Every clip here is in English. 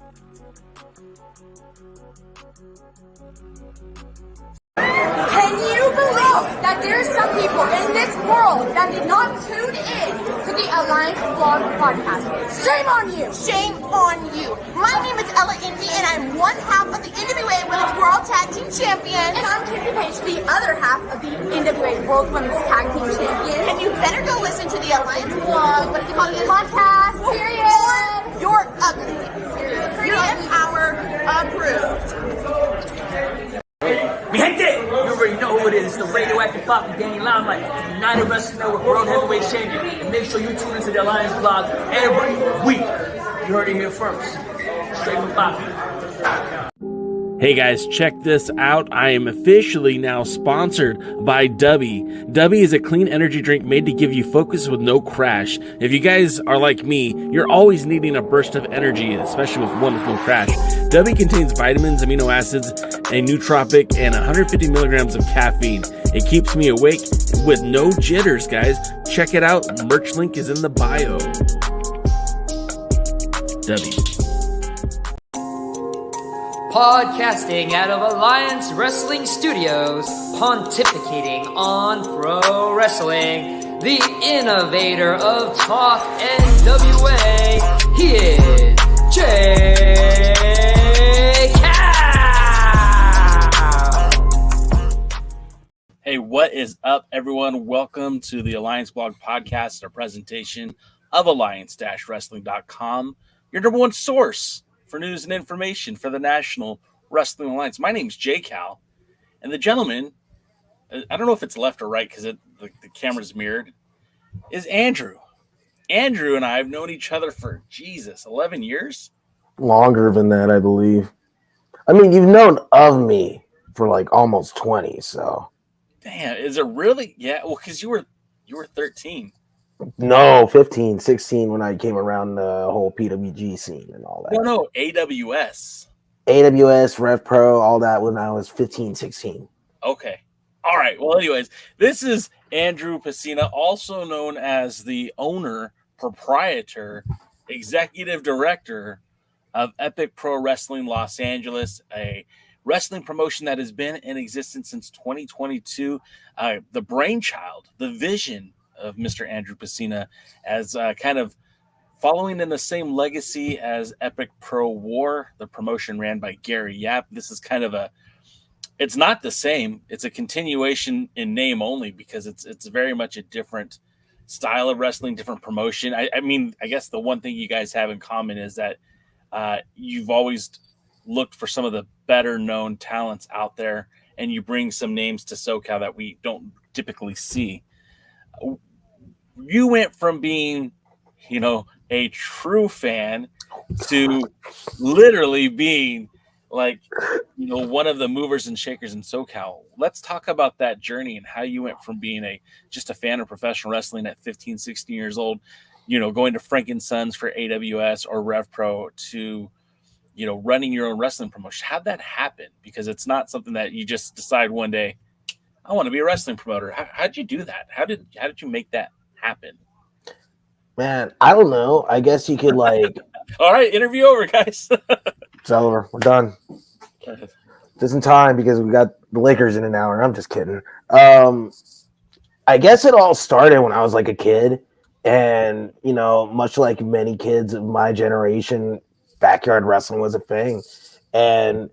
Can you believe that there are some people in this world that did not tune in to the Alliance Vlog podcast? Shame on you! Shame on you. My name is Ella Indy, and I'm one half of the NWA Women's World Tag Team Champions. And I'm Kiki Page, the other half of the NWA World Women's Tag Team Champions. And you better go listen to the Alliance Vlog, what is it called again? Podcast, period. You're ugly. You're power approved. Mi gente, you already know who it is. It's the radioactive Bobby Danny Limelight, United Wrestling Network World Heavyweight Champion. And make sure you tune into the Alliance Vlog every week. You heard it here first. Straight from Bobby. Hey guys, check this out. I am officially now sponsored by Dubby. Dubby is a clean energy drink made to give you focus with no crash. If you guys are like me, you're always needing a burst of energy, especially with one with no crash. Dubby contains vitamins, amino acids, a nootropic, and 150 milligrams of caffeine. It keeps me awake with no jitters, guys. Check it out. Merch link is in the bio. Dubby. Podcasting out of Alliance Wrestling Studios, pontificating on pro wrestling, the innovator of Talk NWA, he is J-Cal! Hey, what is up, everyone? Welcome to the Alliance Blog Podcast, a presentation of alliance-wrestling.com, your number one source for news and information for the National Wrestling Alliance. My name's J-Cal, and the gentleman, I don't know if it's left or right because the camera's mirrored, is Andrew. Andrew and I have known each other for, 11 years? Longer than that, I believe. I mean, you've known of me for like almost 20, so. Damn, is it really? Yeah, well, because you were 13. No, 15, 16 when I came around the whole PWG scene and all that. No, AWS. AWS, Rev Pro, all that when I was 15, 16. Okay. All right. Well, anyways, this is Andrew Pesina, also known as the owner, proprietor, executive director of Epic Pro Wrestling Los Angeles, a wrestling promotion that has been in existence since 2022. The brainchild, the vision of Mr. Andrew Pesina, as kind of following in the same legacy as Epic Pro War, the promotion ran by Gary Yap. This is kind of it's not the same. It's a continuation in name only because it's very much a different style of wrestling, different promotion. I mean, I guess the one thing you guys have in common is that you've always looked for some of the better known talents out there, and you bring some names to SoCal that we don't typically see. You went from being, a true fan to literally being like, one of the movers and shakers in SoCal. Let's talk about that journey and how you went from being just a fan of professional wrestling at 15, 16 years old, going to Frank & Sons for AWS or Rev Pro to, running your own wrestling promotion. How'd that happen? Because it's not something that you just decide one day, I want to be a wrestling promoter. How'd you do that? How did you make that happen? Man, I don't know. I guess you could All right, interview over, guys. It's over. We're done. Just in time because we got the Lakers in an hour. I'm just kidding. I guess it all started when I was like a kid, and much like many kids of my generation, backyard wrestling was a thing, and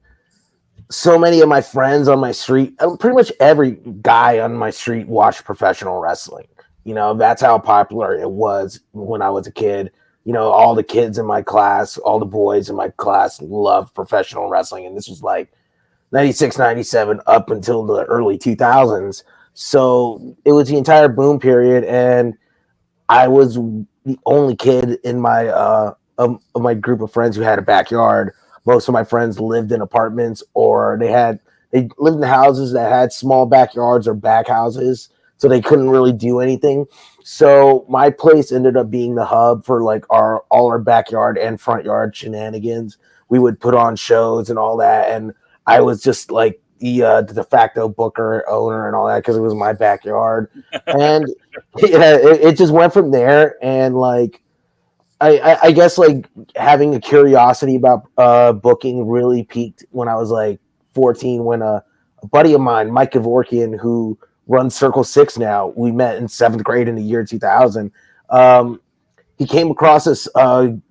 so many of my friends on my street, pretty much every guy on my street watched professional wrestling. That's how popular it was when I was a kid. All the kids in my class, all the boys in my class loved professional wrestling. And this was like 96, 97 up until the early 2000s. So it was the entire boom period. And I was the only kid in my of my group of friends who had a backyard. Most of my friends lived in apartments, or they lived in houses that had small backyards or back houses. So they couldn't really do anything. So my place ended up being the hub for like all our backyard and front yard shenanigans. We would put on shows and all that. And I was just like the de facto booker, owner, and all that because it was my backyard. And it just went from there. And like I guess like having a curiosity about booking really peaked when I was like 14, when a buddy of mine, Mike Kevorkian, who runs Circle Six now, we met in 7th grade in the year 2000. He came across this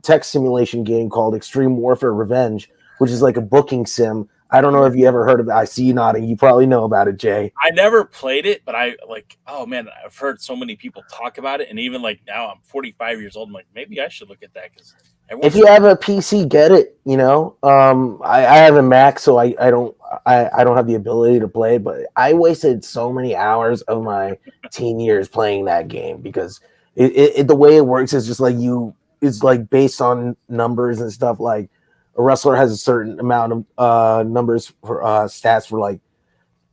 tech simulation game called Extreme Warfare Revenge, which is like a booking sim. I don't know if you ever heard of it. I see you nodding. You probably know about it, Jay. I never played it, but I like, oh man, I've heard so many people talk about it. And even like now I'm 45 years old. I'm like, maybe I should look at that because If you have a PC, get it. You know, I have a Mac, so I don't have the ability to play it, but I wasted so many hours of my teen years playing that game because the way it works is just like it's like based on numbers and stuff. Like a wrestler has a certain amount of numbers for stats for like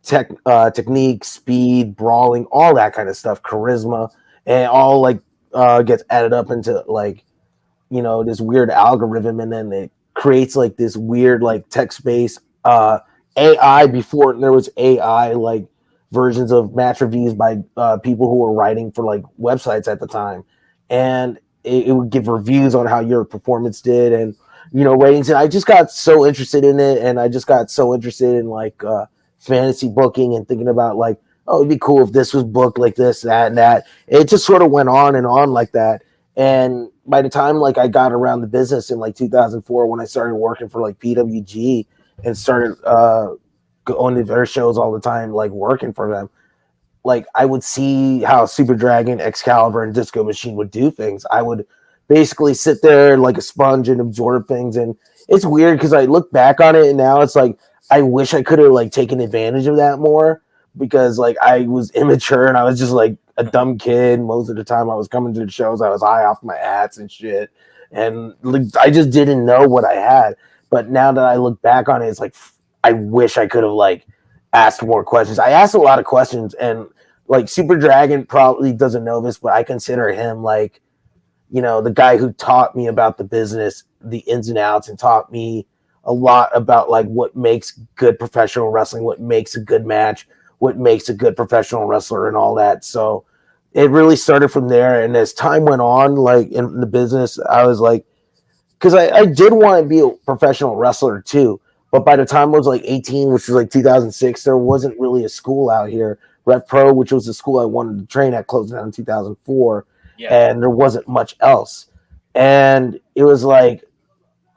technique, speed, brawling, all that kind of stuff, charisma, and all like gets added up into like, you know, this weird algorithm, and then it creates like this weird like text-based AI. Before there was AI like versions of match reviews by people who were writing for like websites at the time, and it would give reviews on how your performance did, and you know, ratings. And I just got so interested in it, and I just got so interested in like fantasy booking and thinking about like, oh, it'd be cool if this was booked like this, that, and that. It just sort of went on and on like that. And by the time like I got around the business in like 2004, when I started working for like PWG and started going to their shows all the time, like working for them, like I would see how Super Dragon, Excalibur, and Disco Machine would do things. I would basically sit there like a sponge and absorb things. And it's weird because I look back on it and now it's like I wish I could have like taken advantage of that more, because like I was immature and I was just like a dumb kid. Most of the time I was coming to the shows, I was high off my hats and shit, and like, I just didn't know what I had. But now that I look back on it, it's like I wish I could have like asked more questions. I asked a lot of questions, and like Super Dragon probably doesn't know this, but I consider him like, you know, the guy who taught me about the business, the ins and outs, and taught me a lot about like what makes good professional wrestling, what makes a good match, what makes a good professional wrestler, and all that. So it really started from there. And as time went on, like in the business, I was like, because I did want to be a professional wrestler too. But by the time I was like 18, which was like 2006, there wasn't really a school out here. Rep Pro, which was the school I wanted to train at, closed down in 2004. Yeah. And there wasn't much else. And it was like,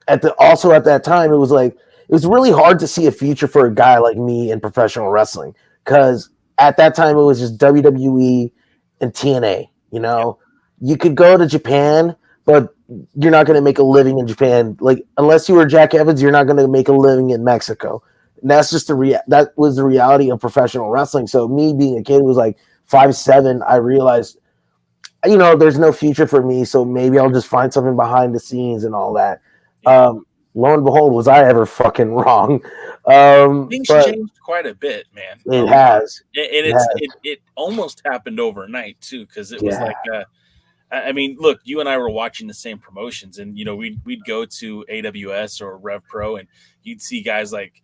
at that time, it was like, it was really hard to see a future for a guy like me in professional wrestling, because at that time it was just WWE and TNA. You know, you could go to Japan, but you're not going to make a living in Japan. Like, unless you were Jack Evans, you're not going to make a living in Mexico. And that's just that was the reality of professional wrestling. So me being a kid who was like 5'7", I realized, you know, there's no future for me. So maybe I'll just find something behind the scenes and all that. Lo and behold, was I ever fucking wrong? Things changed quite a bit, man. It has, and it almost happened overnight too, because it was like, I mean, look, you and I were watching the same promotions, and you know, we'd go to AWS or Rev Pro, and you'd see guys like,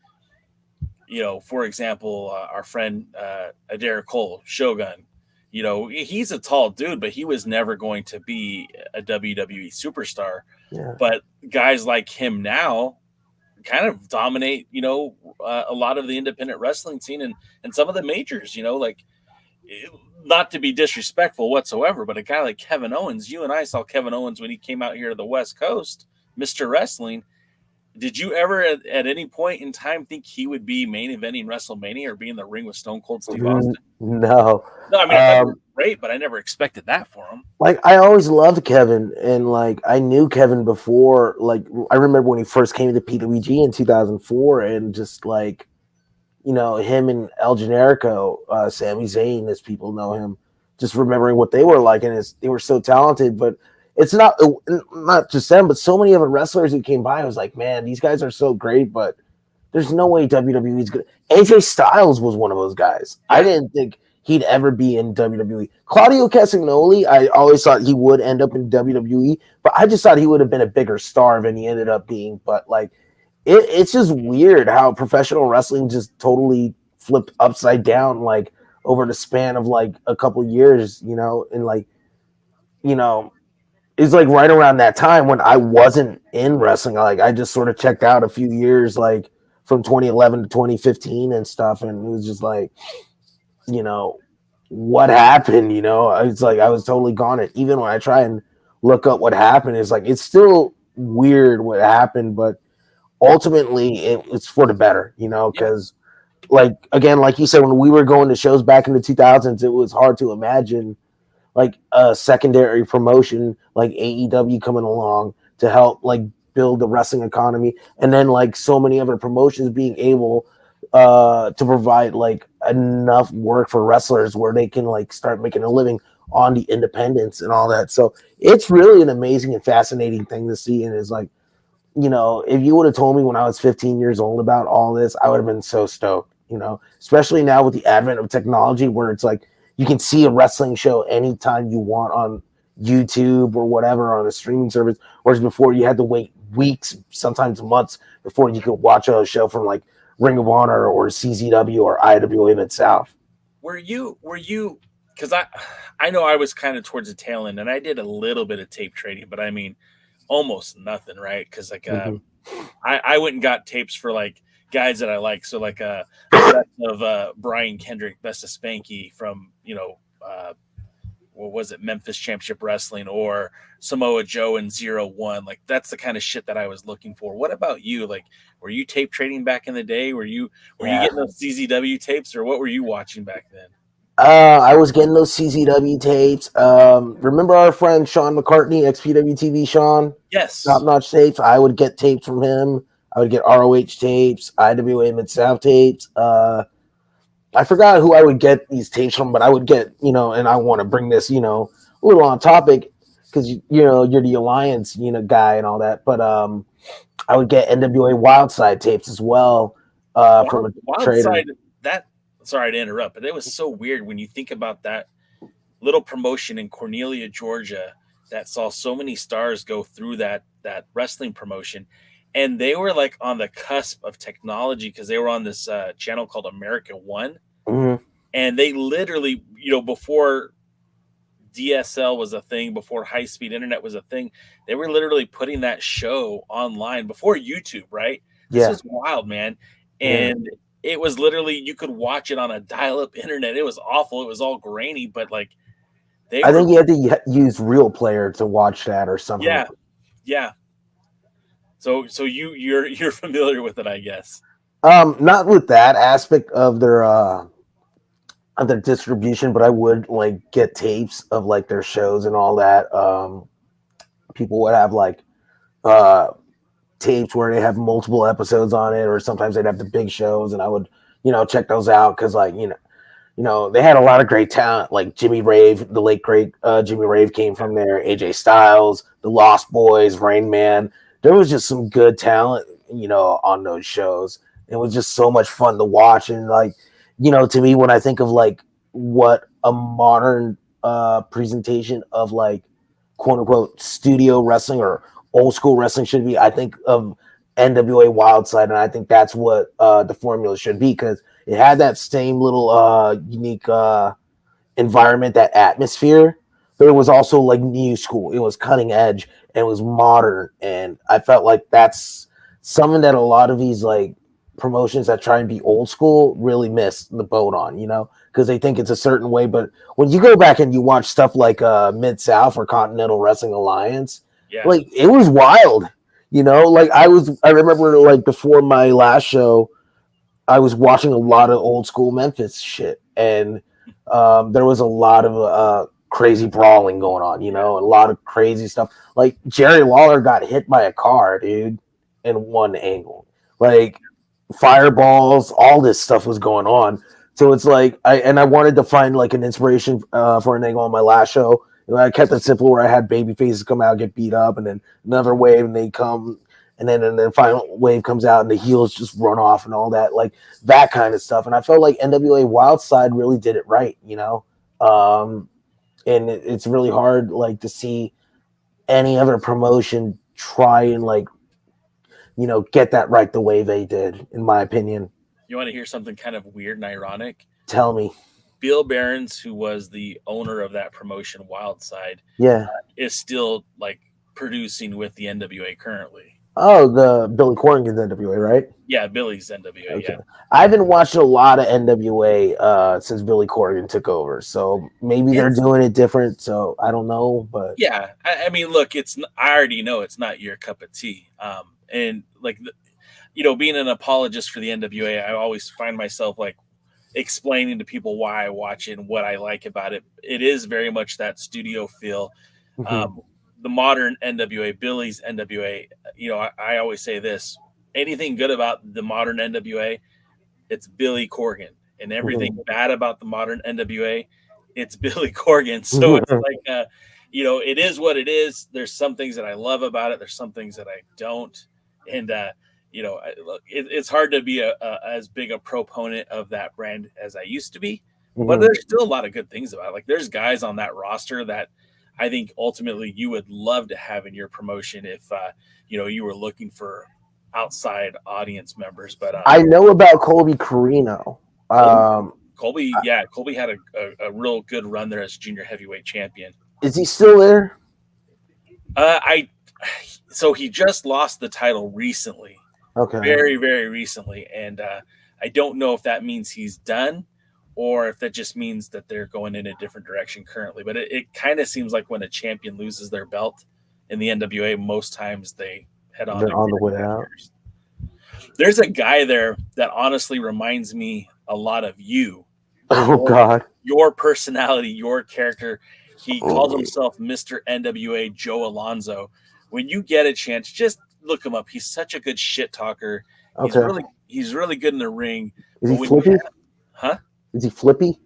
you know, for example, our friend Adair Cole, Shogun. You know, he's a tall dude, but he was never going to be a WWE superstar. Yeah. But guys like him now kind of dominate, you know, a lot of the independent wrestling scene and some of the majors, you know, like, not to be disrespectful whatsoever, but a guy like Kevin Owens, you and I saw Kevin Owens when he came out here to the West Coast, Mr. Wrestling. Did you ever at any point in time think he would be main eventing WrestleMania or be in the ring with Stone Cold Steve Austin? No. I mean, I thought it was great, but I never expected that for him. Like, I always loved Kevin, and like I knew Kevin before. Like, I remember when he first came to PWG in 2004, and just like, you know, him and El Generico, Sami Zayn, as people know him, just remembering what they were like, and they were so talented. But it's not just them, but so many other wrestlers who came by. I was like, man, these guys are so great, but there's no way WWE is good. AJ Styles was one of those guys. I didn't think he'd ever be in WWE. Claudio Castagnoli, I always thought he would end up in WWE, but I just thought he would have been a bigger star than he ended up being. But like, it's just weird how professional wrestling just totally flipped upside down, like over the span of like a couple of years, you know, and like, you know, it's like right around that time when I wasn't in wrestling. Like I just sort of checked out a few years, like from 2011 to 2015 and stuff, and it was just like, you know, what happened? You know, it's like I was totally gone. And even when I try and look up what happened, it's like it's still weird what happened, but ultimately it's for the better. You know, because like again, like you said, when we were going to shows back in the 2000s, it was hard to imagine like a secondary promotion like AEW coming along to help like build the wrestling economy, and then like so many other promotions being able to provide like enough work for wrestlers where they can like start making a living on the independents and all that. So it's really an amazing and fascinating thing to see. And it's like, you know, if you would have told me when I was 15 years old about all this, I would have been so stoked, you know, especially now with the advent of technology where it's like you can see a wrestling show anytime you want on YouTube or whatever on a streaming service, whereas before you had to wait weeks, sometimes months before you could watch a show from like Ring of Honor or CZW or IWA Mid-South. Were you because I know I was kind of towards the tail end and I did a little bit of tape trading, but I mean almost nothing, right? Because like I went and got tapes for like guys that I like. So like of Brian Kendrick, Best of Spanky from, you know, what was it, Memphis Championship Wrestling, or Samoa Joe and 0-1. Like that's the kind of shit that I was looking for. What about you? Like, were you tape trading back in the day? Were you getting those CZW tapes, or what were you watching back then? I was getting those CZW tapes. Remember our friend Sean McCartney, XPW TV Sean? Yes. Top Notch tapes. I would get tapes from him. I would get ROH tapes, IWA Mid-South tapes. I forgot who I would get these tapes from, but I would get, you know, and I want to bring this, you know, a little on topic because, you know, you're the Alliance, you know, guy and all that. But I would get NWA Wildside tapes as well from a trader. Sorry to interrupt, but it was so weird when you think about that little promotion in Cornelia, Georgia, that saw so many stars go through that wrestling promotion. And they were like on the cusp of technology because they were on this channel called America One. Mm-hmm. And they literally, you know, before DSL was a thing, before high-speed internet was a thing, they were literally putting that show online before YouTube, right? Yeah. This was wild, man. And it was literally, you could watch it on a dial-up internet. It was awful. It was all grainy, but like I think you had to use Real Player to watch that or something. Yeah. Yeah. So you're familiar with it, I guess. Not with that aspect of their distribution, but I would like get tapes of like their shows and all that. People would have like tapes where they have multiple episodes on it, or sometimes they'd have the big shows, and I would, you know, check those out because like, you know, they had a lot of great talent, like Jimmy Rave, the late great Jimmy Rave came from there, AJ Styles, the Lost Boys, Rain Man. There was just some good talent, you know, on those shows. It was just so much fun to watch. And like, you know, to me, when I think of like what a modern presentation of like quote unquote studio wrestling or old school wrestling should be, I think of NWA Wildside, and I think that's what the formula should be, because it had that same little unique environment, that atmosphere, but it was also like new school. It was cutting edge and it was modern, and I felt like that's something that a lot of these like promotions that try and be old school really miss the boat on, you know, because they think it's a certain way. But when you go back and you watch stuff like Mid-South or Continental Wrestling Alliance, like it was wild, you know. Like I remember like before my last show, I was watching a lot of old school Memphis shit, and there was a lot of crazy brawling going on, you know, a lot of crazy stuff. Like Jerry Lawler got hit by a car, dude, in one angle. Like fireballs, all this stuff was going on. So it's like I wanted to find like an inspiration for an angle on my last show. And I kept it simple where I had baby faces come out, get beat up, and then another wave, and they come, and then final wave comes out, and the heels just run off and all that, like that kind of stuff. And I felt like NWA Wildside really did it right, you know. And it's really hard like to see any other promotion try and like, you know, get that right the way they did, in my opinion. You want to hear something kind of weird and ironic? Tell me. Bill Behrens, who was the owner of that promotion, Wildside, Yeah. is still like producing with the NWA currently. Oh, the Billy Corgan's NWA, right? Yeah, Billy's NWA. Okay. Yeah. I haven't watched a lot of NWA since Billy Corgan took over, so maybe they're doing it different. So I don't know, but yeah, I mean, look, I already know it's not your cup of tea. And like, being an apologist for the NWA, I always find myself like explaining to people why I watch it and what I like about it. It is very much that studio feel. The modern NWA, Billy's NWA, I always say this: anything good about the modern NWA, it's Billy Corgan, and everything bad about the modern NWA, it's Billy Corgan. So it's like, it is what it is. There's some things that I love about it. There's some things that I don't, and it's hard to be as big a proponent of that brand as I used to be. But there's still a lot of good things about it. Like there's guys on that roster that I think ultimately you would love to have in your promotion if you were looking for outside audience members. But I know about Colby Carino. Colby had a real good run there as junior heavyweight champion. Is he still there? So he just lost the title recently. Okay. Very, very recently. And I don't know if that means he's done or if that just means that they're going in a different direction currently. But it kind of seems like when a champion loses their belt in the NWA, most times they head on. They're on the way out. There's a guy there that honestly reminds me a lot of you. Oh, God. Your personality, your character. He calls himself Mr. NWA Joe Alonzo. When you get a chance, just look him up. He's such a good shit talker. Okay. He's really good in the ring. Is he flippy? Is he flippy?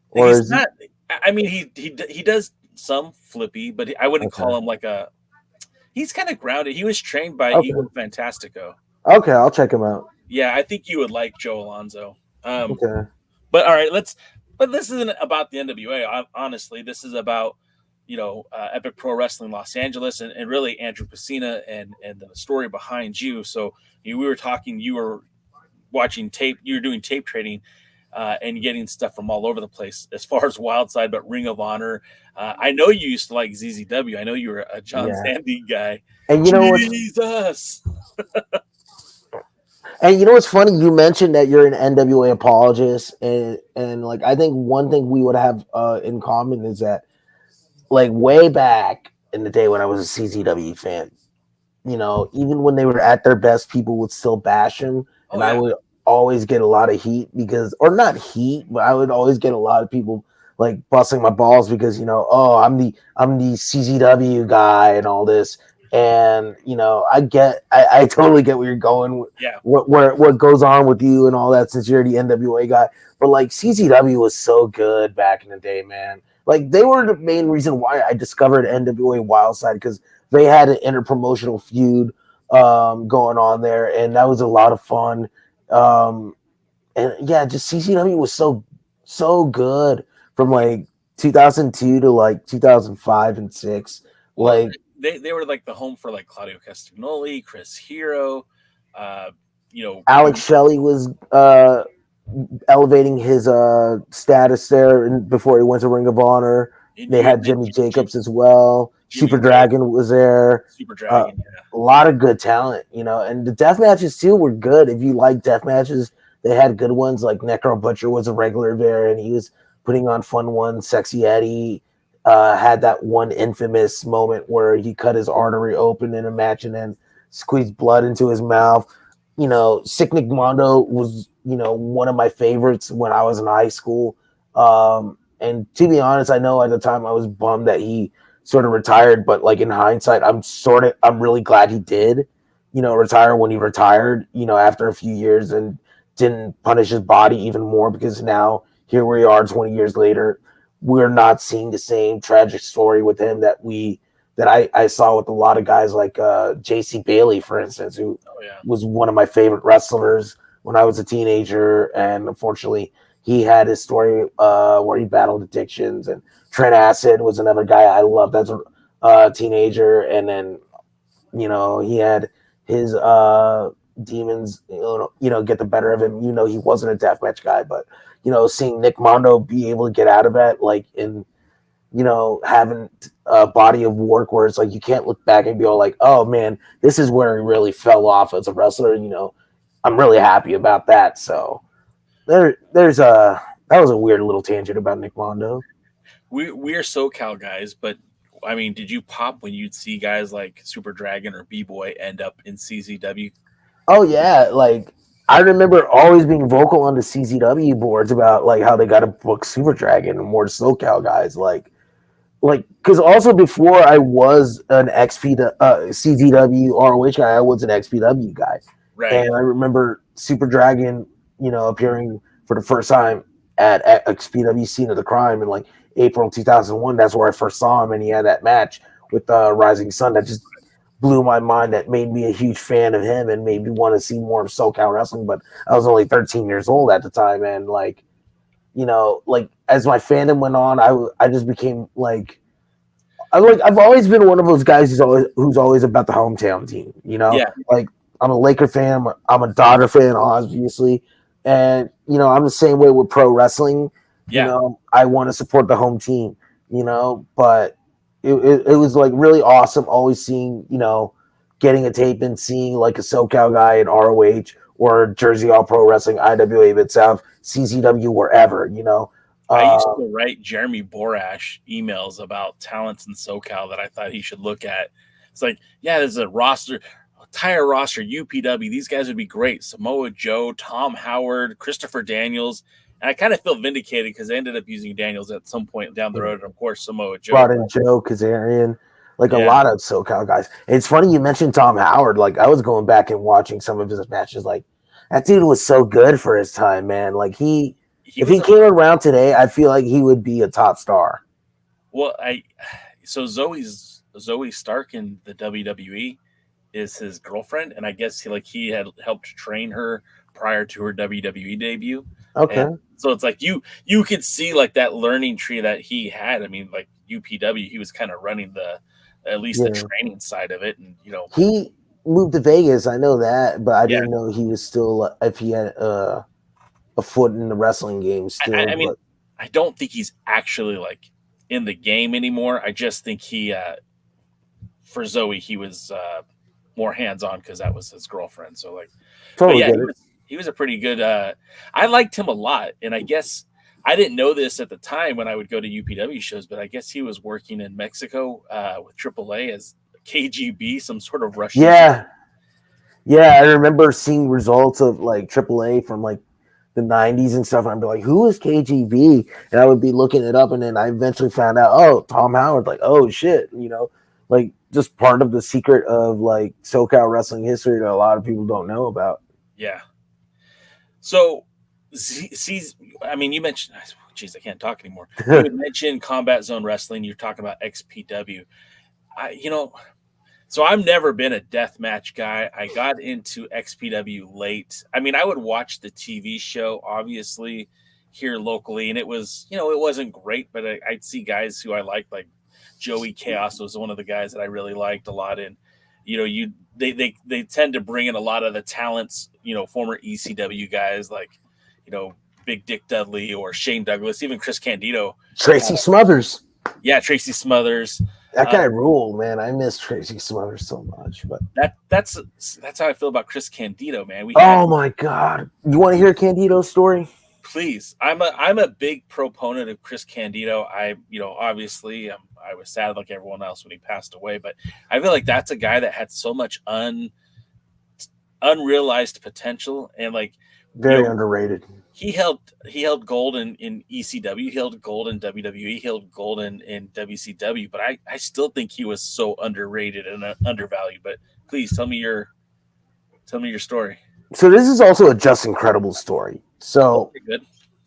Or he's not. I mean, he does some flippy, but I wouldn't call him like a. He's kind of grounded. He was trained by Eagle Fantastico. Okay, I'll check him out. Yeah, I think you would like Joe Alonzo. Okay. But all right, But this isn't about the NWA. Honestly, this is about Epic Pro Wrestling Los Angeles and really Andrew Pesina and the story behind you. So we were talking. You were watching tape. You were doing tape trading. And getting stuff from all over the place as far as Wildside, but Ring of Honor. I know you used to like ZZW. I know you were a John Sandy guy. And you know Jesus. And you know what's funny? You mentioned that you're an NWA apologist, and like I think one thing we would have in common is that, like way back in the day when I was a CZW fan, even when they were at their best, people would still bash them, and I would always get a lot of heat or not heat, but I would always get a lot of people like busting my balls because I'm the CZW guy and all this, and I totally get where you're going. Yeah, what goes on with you and all that since you're the NWA guy, but like CZW was so good back in the day, man. Like they were the main reason why I discovered NWA Wildside because they had an interpromotional feud going on there, and that was a lot of fun. And yeah, just CCW was so good from like 2002 to like 2005 and 6. Well, like they were like the home for like Claudio Castagnoli, Chris Hero, Alex Shelley was elevating his status there before he went to Ring of Honor. They had Jimmy Jacobs as well. Super Dragon was there. Super Dragon, a lot of good talent, and the death matches too were good. If you like death matches, they had good ones. Like Necro Butcher was a regular there, and he was putting on fun ones. Sexy Eddie had that one infamous moment where he cut his artery open in a match and then squeezed blood into his mouth. Sick Nick Mondo was, one of my favorites when I was in high school. And to be honest, I know at the time I was bummed that he sort of retired, but like in hindsight, I'm really glad he did, retire when he retired, after a few years and didn't punish his body even more, because now here we are 20 years later, we're not seeing the same tragic story with him that I saw with a lot of guys like JC Bailey, for instance, who was one of my favorite wrestlers when I was a teenager. And unfortunately, he had his story where he battled addictions, and Trent Acid was another guy I loved as a teenager. And then, he had his, demons, get the better of him. He wasn't a deathmatch guy, but seeing Nick Mondo be able to get out of that, like in having a body of work where it's like you can't look back and be all like, oh man, this is where he really fell off as a wrestler. I'm really happy about that. So there's that was a weird little tangent about Nick Mondo. We're SoCal guys, but I mean, did you pop when you'd see guys like Super Dragon or B-Boy end up in CZW? Oh yeah, like I remember always being vocal on the CZW boards about like how they got to book Super Dragon and more SoCal guys, like because also before I was an CZW ROH guy, I was an XPW guy, Right. And I remember Super Dragon, appearing for the first time at XPW Scene of the Crime in like April 2001. That's where I first saw him, and he had that match with Rising Sun that just blew my mind. That made me a huge fan of him and made me want to see more of SoCal wrestling. But I was only 13 years old at the time, and like as my fandom went on, I just became like I've always been one of those guys who's always about the hometown team. Yeah. Like I'm a Laker fan, I'm a Dodger fan, obviously, and I'm the same way with pro wrestling. Yeah. I want to support the home team. But it was like really awesome always seeing getting a tape and seeing like a SoCal guy in ROH or Jersey All Pro Wrestling, IWA Mid South, CZW, wherever. I used to write Jeremy Borash emails about talents in SoCal that I thought he should look at. It's like, yeah, there's a entire roster, UPW. These guys would be great. Samoa Joe, Tom Howard, Christopher Daniels. And I kind of feel vindicated because they ended up using Daniels at some point down the road. And of course, Samoa Joe. Brought in Joe Kazarian, a lot of SoCal guys. It's funny you mentioned Tom Howard. Like I was going back and watching some of his matches. Like that dude was so good for his time, man. Like if he came around today, I feel like he would be a top star. Well, so Zoe Stark in the WWE is his girlfriend, and I guess he had helped train her prior to her WWE debut. Okay. And so it's like you could see like that learning tree that he had. I mean, like UPW, he was kind of running the training side of it, and he moved to Vegas. I know that, but I didn't know he was still if he had a foot in the wrestling game still. I mean, I don't think he's actually like in the game anymore. I just think he for Zoe he was more hands-on because that was his girlfriend. So like totally he was a pretty good I liked him a lot, and I guess I didn't know this at the time when I would go to UPW shows, but I guess he was working in Mexico with AAA as KGB, some sort of Russian. Yeah, I remember seeing results of like AAA from like the 90s and stuff, and I'd be like, who is KGB? And I would be looking it up, and then I eventually found out, oh, Tom Howard. Like, oh shit, like just part of the secret of like SoCal wrestling history that a lot of people don't know about. Yeah. So, I mean, you mentioned, geez, I can't talk anymore. You mentioned Combat Zone Wrestling. You're talking about XPW. So I've never been a deathmatch guy. I got into XPW late. I mean, I would watch the TV show, obviously, here locally, and it was, it wasn't great, but I'd see guys who I liked, like Joey Chaos was one of the guys that I really liked a lot. And, they tend to bring in a lot of the talents, former ECW guys like, Big Dick Dudley or Shane Douglas, even Chris Candido. Tracy Smothers. Yeah, Tracy Smothers. That guy ruled, man. I miss Tracy Smothers so much. But that's how I feel about Chris Candido, man. My God. You want to hear Candido's story? Please. I'm a big proponent of Chris Candido. Obviously I was sad like everyone else when he passed away, but I feel like that's a guy that had so much unrealized potential and like very underrated. He held gold in ECW, he held gold in WWE, he held gold in WCW, but I still think he was so underrated and undervalued. But please tell me your story. So this is also a Just Incredible story. So good.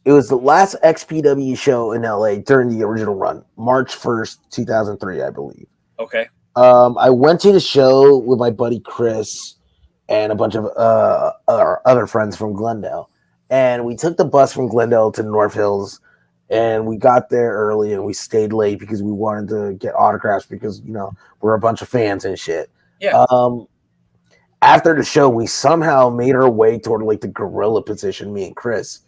It was the last XPW show in LA during the original run, March 1st, 2003, I believe. Okay. I went to the show with my buddy Chris and a bunch of other friends from Glendale. And we took the bus from Glendale to North Hills, and we got there early and we stayed late because we wanted to get autographs because, we're a bunch of fans and shit. Yeah. after the show, we somehow made our way toward like the gorilla position, me and Chris.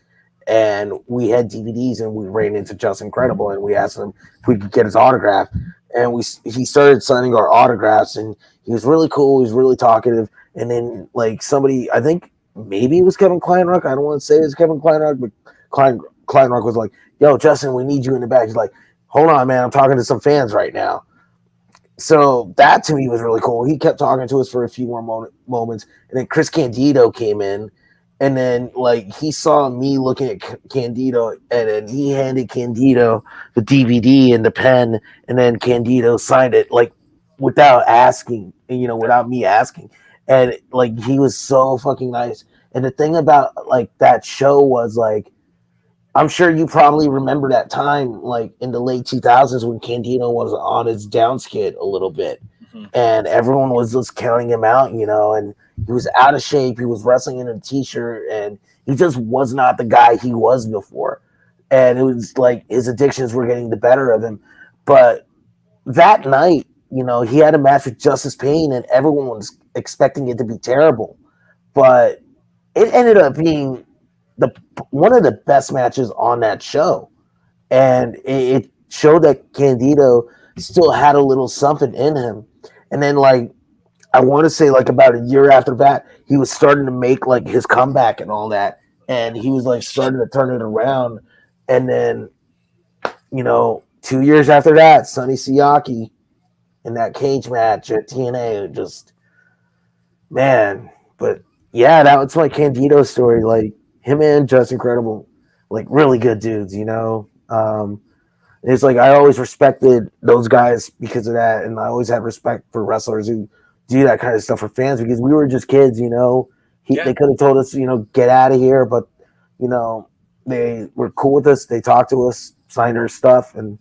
And we had DVDs, and we ran into Just Incredible, and we asked him if we could get his autograph. And he started signing our autographs, and he was really cool. He was really talkative. And then like somebody, I think maybe it was Kevin Kleinrock. I don't want to say it's Kevin Kleinrock, but Kleinrock was like, "Yo, Justin, we need you in the back." He's like, "Hold on, man. I'm talking to some fans right now." So that to me was really cool. He kept talking to us for a few more moments, and then Chris Candido came in, and then like he saw me looking at Candido, and then he handed Candido the DVD and the pen, and then Candido signed it like without asking, without me asking, and like he was so fucking nice. And the thing about like that show was like, I'm sure you probably remember that time, like in the late 2000s when Candido was on his downskid a little bit, and everyone was just counting him out, and he was out of shape. He was wrestling in a t-shirt, and he just was not the guy he was before. And it was like his addictions were getting the better of him. But that night, he had a match with Justice Payne, and everyone was expecting it to be terrible. But it ended up being one of the best matches on that show, and it showed that Candido still had a little something in him. And then like I want to say like about a year after that, he was starting to make like his comeback and all that, and he was like starting to turn it around. And then 2 years after that, Sonny Siaki in that cage match at TNA, just man. But yeah, that was my Candido story. Like him and Just Incredible, like really good dudes, it's like I always respected those guys because of that, and I always had respect for wrestlers who do that kind of stuff for fans, because we were just kids, They could have told us, get out of here, but they were cool with us. They talked to us, signed our stuff, and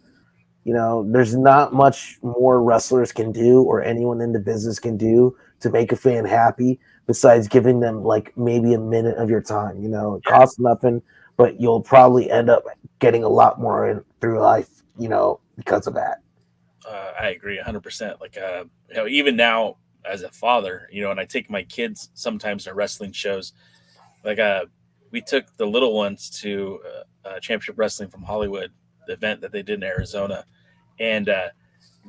there's not much more wrestlers can do, or anyone in the business can do, to make a fan happy, besides giving them like maybe a minute of your time. It costs nothing, but you'll probably end up getting a lot more in through life, because of that. I agree 100%. Like, even now as a father, and I take my kids sometimes to wrestling shows. Like, we took the little ones to Championship Wrestling from Hollywood, the event that they did in Arizona, and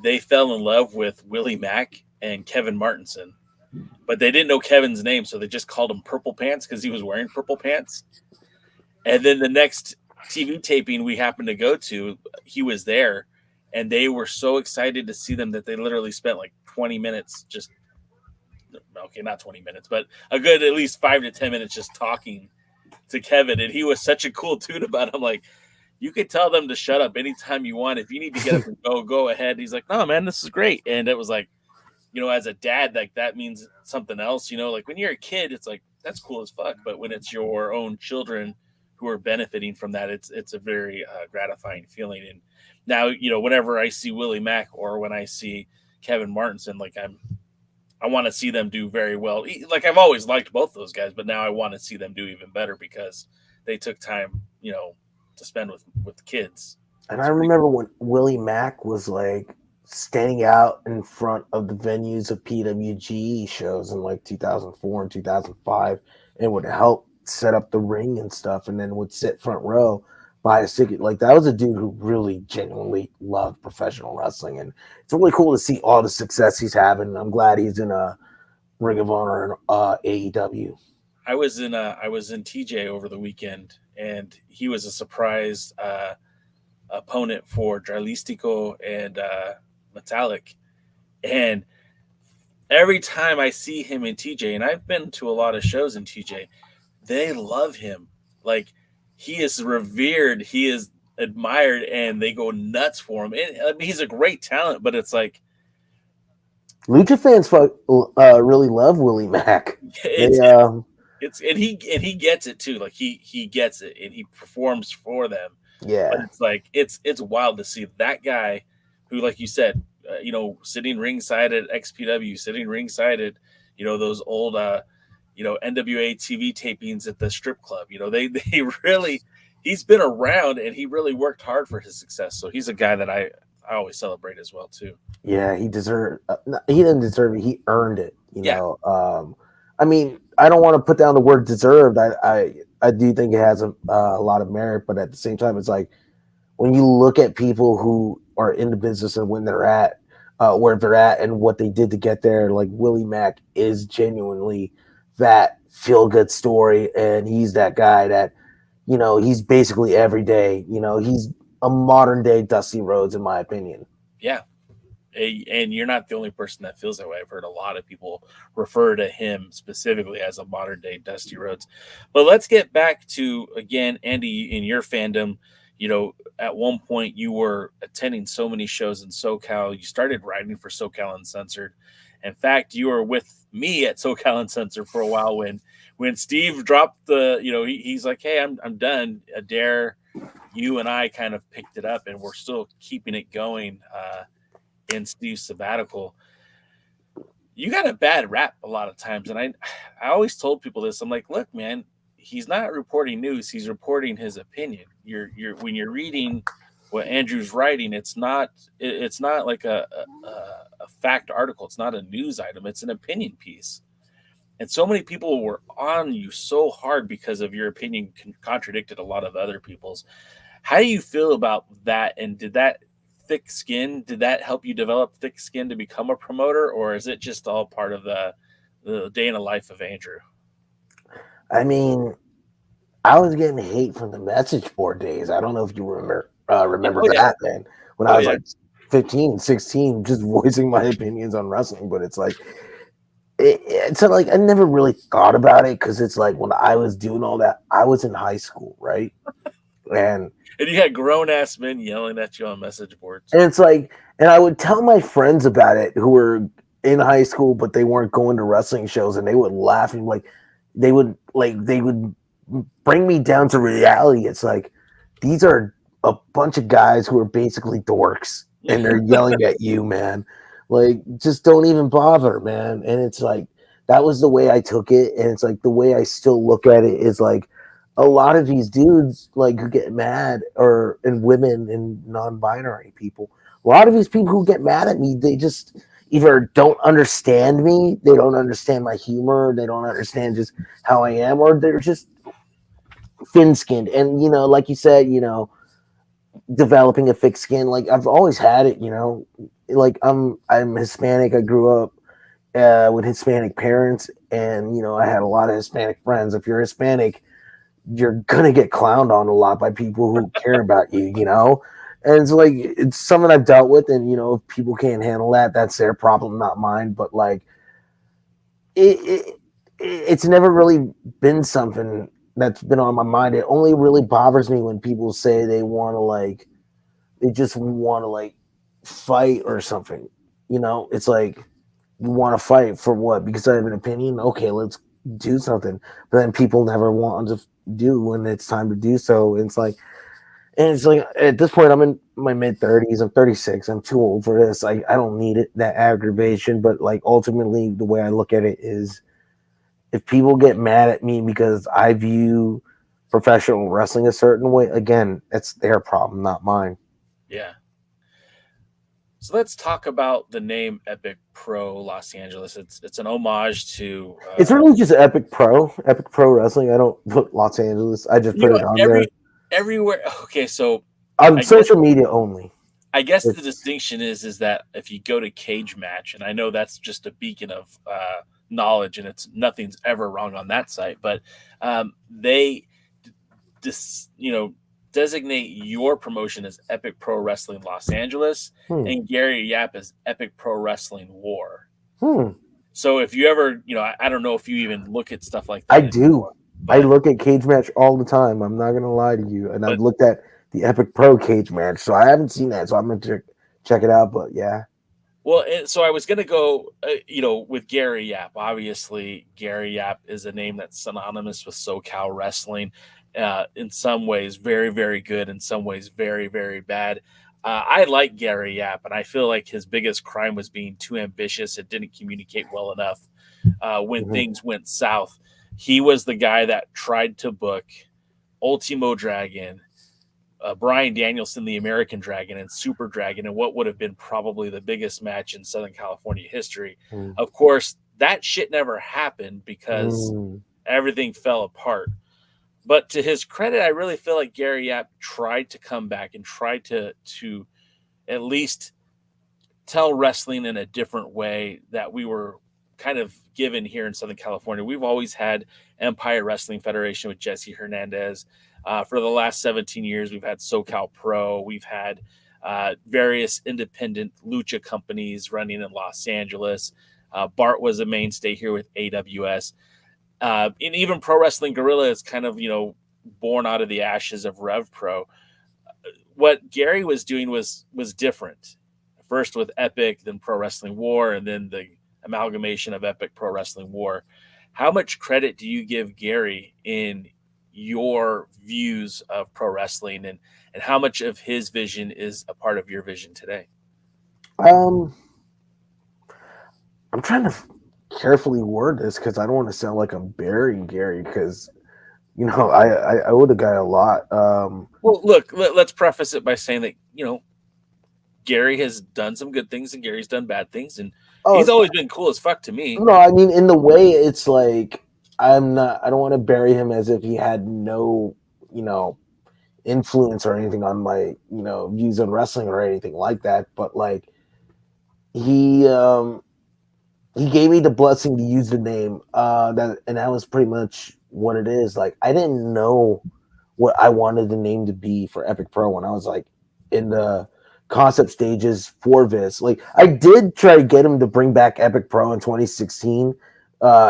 they fell in love with Willie Mack and Kevin Martinson, but they didn't know Kevin's name, so they just called him Purple Pants because he was wearing purple pants. And then the next TV taping we happened to go to, he was there, and they were so excited to see them that they literally spent like 20 minutes just, okay, not 20 minutes, but a good at least 5 to 10 minutes just talking to Kevin. And he was such a cool dude about it. I'm like, you could tell them to shut up anytime you want. If you need to get up and go ahead. He's like, no, man, this is great. And it was like, as a dad, like that means something else. Like when you're a kid, it's like, that's cool as fuck. But when it's your own children who are benefiting from that, it's a very gratifying feeling. And now, whenever I see Willie Mack or when I see Kevin Martinson, like I want to see them do very well. Like I've always liked both those guys, but now I want to see them do even better because they took time, to spend with kids. And I remember when Willie Mack was like standing out in front of the venues of PWG shows in like 2004 and 2005, and would help set up the ring and stuff, and then would sit front row, buy a ticket. Like that was a dude who really genuinely loved professional wrestling, and it's really cool to see all the success he's having. I'm glad he's in a Ring of Honor and AEW. I was in TJ over the weekend, and he was a surprise opponent for Dralistico and Metallic. And every time I see him in TJ, and I've been to a lot of shows in TJ, they love him. Like he is revered, he is admired, and they go nuts for him. And, I mean, he's a great talent, but it's like Lucha fans really love Willie Mack. And he gets it too. Like he gets it, and he performs for them. Yeah, but it's like it's wild to see that guy who, like you said, sitting ringside at XPW, sitting ringside at those old NWA TV tapings at the strip club. They really, he's been around, and he really worked hard for his success. So he's a guy that I always celebrate as well too. Yeah, he didn't deserve it. He earned it. I mean, I don't want to put down the word deserved. I do think it has a lot of merit, but at the same time, it's like when you look at people who are in the business and when they're at where they're at and what they did to get there, like Willie Mack is genuinely that feel good story, and he's that guy that he's basically every day. He's a modern day Dusty Rhodes, in my opinion. Yeah. And you're not the only person that feels that way. I've heard a lot of people refer to him specifically as a modern day Dusty Rhodes. But let's get back to, again, Andy, in your fandom. At one point you were attending so many shows in SoCal. You started writing for SoCal Uncensored. In fact, you were with me at SoCal Uncensored for a while when Steve dropped the, he's like, hey, I'm done. Adair, you and I kind of picked it up, and we're still keeping it going. In Steve's sabbatical, you got a bad rap a lot of times, and I always told people this. I'm like, look, man, he's not reporting news; he's reporting his opinion. You're when you're reading what Andrew's writing, it's not like a fact article. It's not a news item. It's an opinion piece. And so many people were on you so hard because of your opinion contradicted a lot of other people's. How do you feel about that? And did that thick skin, did that help you develop thick skin to become a promoter, or is it just all part of the day in the life of Andrew? I mean, I was getting hate from the message board days. I don't know if you remember that, man. When I was like 15, 16, just voicing my opinions on wrestling. But it's like, it's like I never really thought about it, because it's like when I was doing all that, I was in high school, right? And you had grown-ass men yelling at you on message boards. And it's like, and I would tell my friends about it who were in high school, but they weren't going to wrestling shows, and they would laugh, and they would bring me down to reality. It's like, these are a bunch of guys who are basically dorks, and they're yelling at you, man. Like, just don't even bother, man. And it's like, that was the way I took it. And it's like, the way I still look at it is like, a lot of these dudes like who get mad, and women and non-binary people, a lot of these people who get mad at me, they just either don't understand me, they don't understand my humor, they don't understand just how I am, or they're just thin-skinned. And like you said, developing a thick skin, like I've always had it. Like I'm Hispanic. I grew up with Hispanic parents, and I had a lot of Hispanic friends. If you're Hispanic, you're gonna get clowned on a lot by people who care about you, and it's like, it's something I've dealt with. And if people can't handle that, that's their problem, not mine. But like, it's never really been something that's been on my mind. It only really bothers me when people say they just want to fight or something. It's like, you want to fight for what? Because I have an opinion? Okay, let's do something. But then people never want to do when it's time to do so. It's like at this point, I'm in my mid-30s. I'm 36. I'm too old for this. I don't need it, that aggravation. But like, ultimately, the way I look at it is, if people get mad at me because I view professional wrestling a certain way, again, it's their problem, not mine. Yeah. So let's talk about the name Epic Pro Los Angeles. It's an homage to. It's really just Epic Pro Wrestling. I don't put Los Angeles. I just put it on there. Everywhere. Okay, so on social media only. I guess the distinction is that if you go to Cage Match, and I know that's just a beacon of knowledge, and nothing's ever wrong on that site, but they designate your promotion as Epic Pro Wrestling Los Angeles, and Gary Yap as Epic Pro Wrestling War. So if you ever, I don't know if you even look at stuff like that. I do. I look at Cage Match all the time. I'm not going to lie to you. And I've looked at the Epic Pro Cage Match, so I haven't seen that. So I'm going to check it out, but yeah. Well, so I was going to go, with Gary Yap. Obviously, Gary Yap is a name that's synonymous with SoCal wrestling. In some ways, very, very good. In some ways, very, very bad. I like Gary Yap, and I feel like his biggest crime was being too ambitious. It didn't communicate well enough when things went south. He was the guy that tried to book Ultimo Dragon, Bryan Danielson, the American Dragon, and Super Dragon, and what would have been probably the biggest match in Southern California history. Of course, that shit never happened because Mm. everything fell apart. But to his credit, I really feel like Gary Yap tried to come back and tried to at least tell wrestling in a different way that we were kind of given here in Southern California. We've always had Empire Wrestling Federation with Jesse Hernandez. For the last 17 years, we've had SoCal Pro. We've had various independent lucha companies running in Los Angeles. Bart was a mainstay here with AWS. And even Pro Wrestling Guerrilla is kind of, born out of the ashes of Rev Pro. What Gary was doing was different. First with Epic, then Pro Wrestling War, and then the amalgamation of Epic Pro Wrestling War. How much credit do you give Gary in your views of pro wrestling, and how much of his vision is a part of your vision today? I'm trying to carefully word this because I don't want to sound like I'm burying Gary because, I owe the guy a lot. Well, look, let's preface it by saying that, Gary has done some good things and Gary's done bad things, and he's always been cool as fuck to me. No, I mean, in the way it's like, I don't want to bury him as if he had no, influence or anything on my, views on wrestling or anything like that. But like, he gave me the blessing to use the name, and that was pretty much what it is. Like, I didn't know what I wanted the name to be for Epic Pro when I was like in the concept stages for this. Like, I did try to get him to bring back Epic Pro in 2016,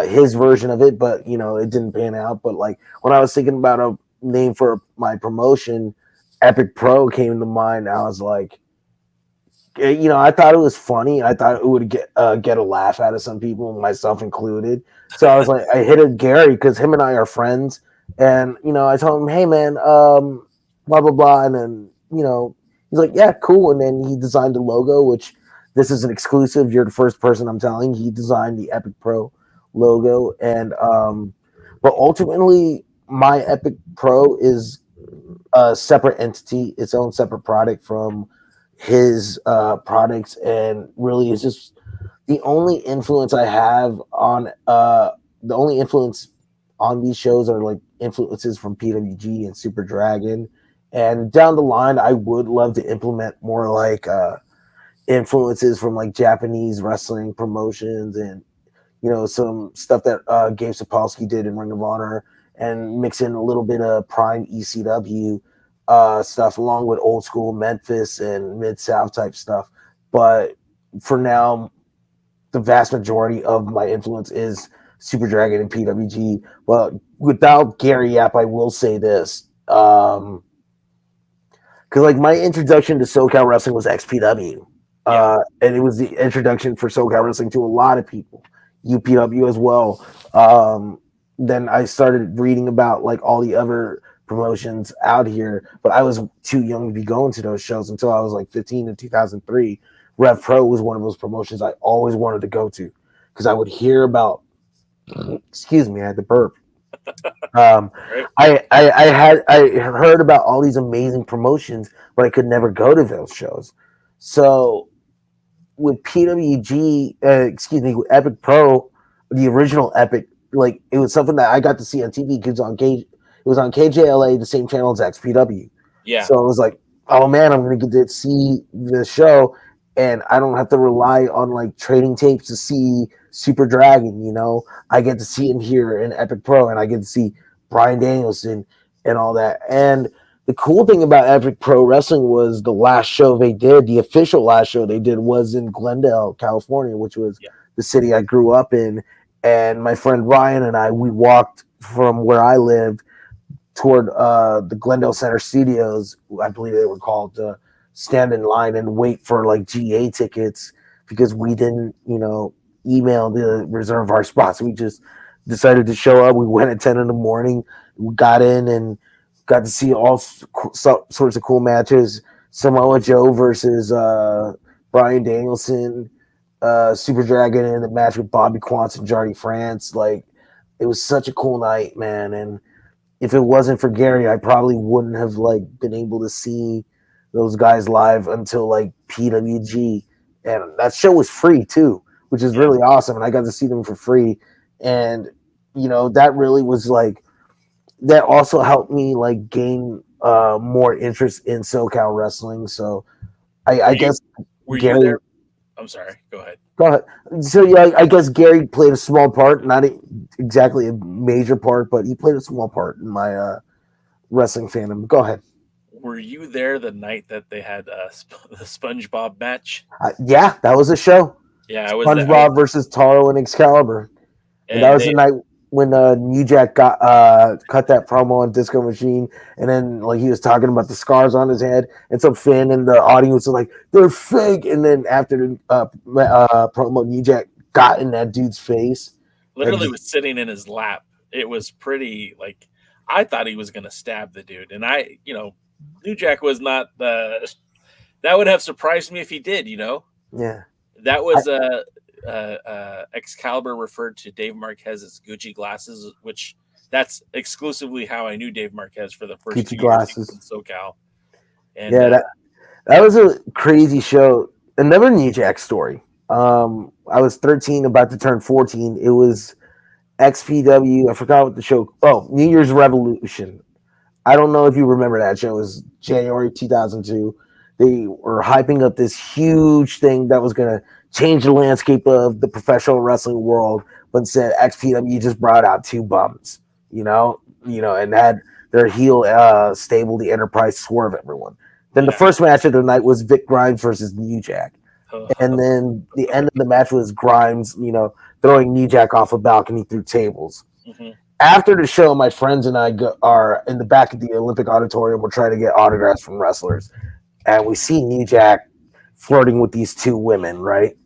his version of it, but it didn't pan out. But like, when I was thinking about a name for my promotion, Epic Pro came to mind. I was like, I thought it was funny. I thought it would get a laugh out of some people, myself included. So I was like, I hit it Gary because him and I are friends, and I told him, hey man, blah blah blah, and then he's like, yeah, cool. And then he designed the logo, which this is an exclusive. You're the first person I'm telling. He designed the Epic Pro logo, and but ultimately, my Epic Pro is a separate entity, its own separate product from his products, and really is just the only influence I have on the only influence on these shows are like influences from PWG and Super Dragon. And down the line, I would love to implement more like influences from like Japanese wrestling promotions and some stuff that Gabe Sapolsky did in Ring of Honor, and mix in a little bit of Prime ECW stuff along with old school Memphis and Mid-South type stuff. But for now, the vast majority of my influence is Super Dragon and PWG. But without Gary Yap, I will say this. Because like my introduction to SoCal wrestling was XPW. And it was the introduction for SoCal wrestling to a lot of people. UPW as well. Then I started reading about like all the other promotions out here, but I was too young to be going to those shows until I was like 15 in 2003. Rev Pro was one of those promotions I always wanted to go to because I would hear about. Excuse me, I had to burp. I heard about all these amazing promotions, but I could never go to those shows. So with PWG, with Epic Pro, the original Epic, like it was something that I got to see on TV because it was on KJLA, the same channel as XPW. Yeah. So it was like, oh man, I'm gonna get to see the show, and I don't have to rely on like trading tapes to see Super Dragon. I get to see him here in Epic Pro, and I get to see Bryan Danielson and all that. And the cool thing about Epic Pro Wrestling was the last show they did, the official last show they did, was in Glendale, California, which was the city I grew up in. And my friend Ryan and I, we walked from where I lived toward the Glendale Center Studios, I believe they were called, to stand in line and wait for like GA tickets because we didn't, email to reserve our spots. We just decided to show up. We went at 10 in the morning. We got in and got to see all sorts of cool matches. Samoa Joe versus Bryan Danielson, Super Dragon in the match with Bobby Quance and Jardy France. Like, it was such a cool night, man. And if it wasn't for Gary, I probably wouldn't have like been able to see those guys live until like PWG. And that show was free too. which is really awesome. And I got to see them for free. And, you know, that really was like, that also helped me like gain more interest in SoCal wrestling. So I guess were Gary, you there? I'm sorry. Go ahead. go ahead. So yeah, I guess Gary played a small part, not exactly a major part, but he played a small part in my wrestling fandom. Go ahead. Were you there the night that they had the SpongeBob match? Yeah, that was a show. Yeah, I was there. SpongeBob versus Taro and Excalibur, and that was the night when New Jack got cut that promo on Disco Machine, and then like he was talking about the scars on his head, and some fan in the audience was like, "They're fake," and then after the promo, New Jack got in that dude's face. Literally was sitting in his lap. It was pretty like I thought he was gonna stab the dude, and New Jack was not the. That would have surprised me if he did. Yeah, that was Excalibur referred to Dave Marquez as Gucci glasses, which that's exclusively how I knew Dave Marquez for the first Gucci 2 glasses years in SoCal. And, yeah, that was a crazy show. Another New Jack story. I was 13, about to turn 14. It was XPW. I forgot what the show. Oh, New Year's Revolution. I don't know if you remember that show. It was January 2002. They were hyping up this huge thing that was going to change the landscape of the professional wrestling world, but instead XPW just brought out 2 bums, and had their heel stable, the Enterprise, swerve everyone. Then the first match of the night was Vic Grimes versus New Jack. And then the end of the match was Grimes, throwing New Jack off a balcony through tables. Mm-hmm. After the show, my friends and I are in the back of the Olympic Auditorium. We're trying to get autographs from wrestlers. And we see New Jack flirting with these 2 women, right?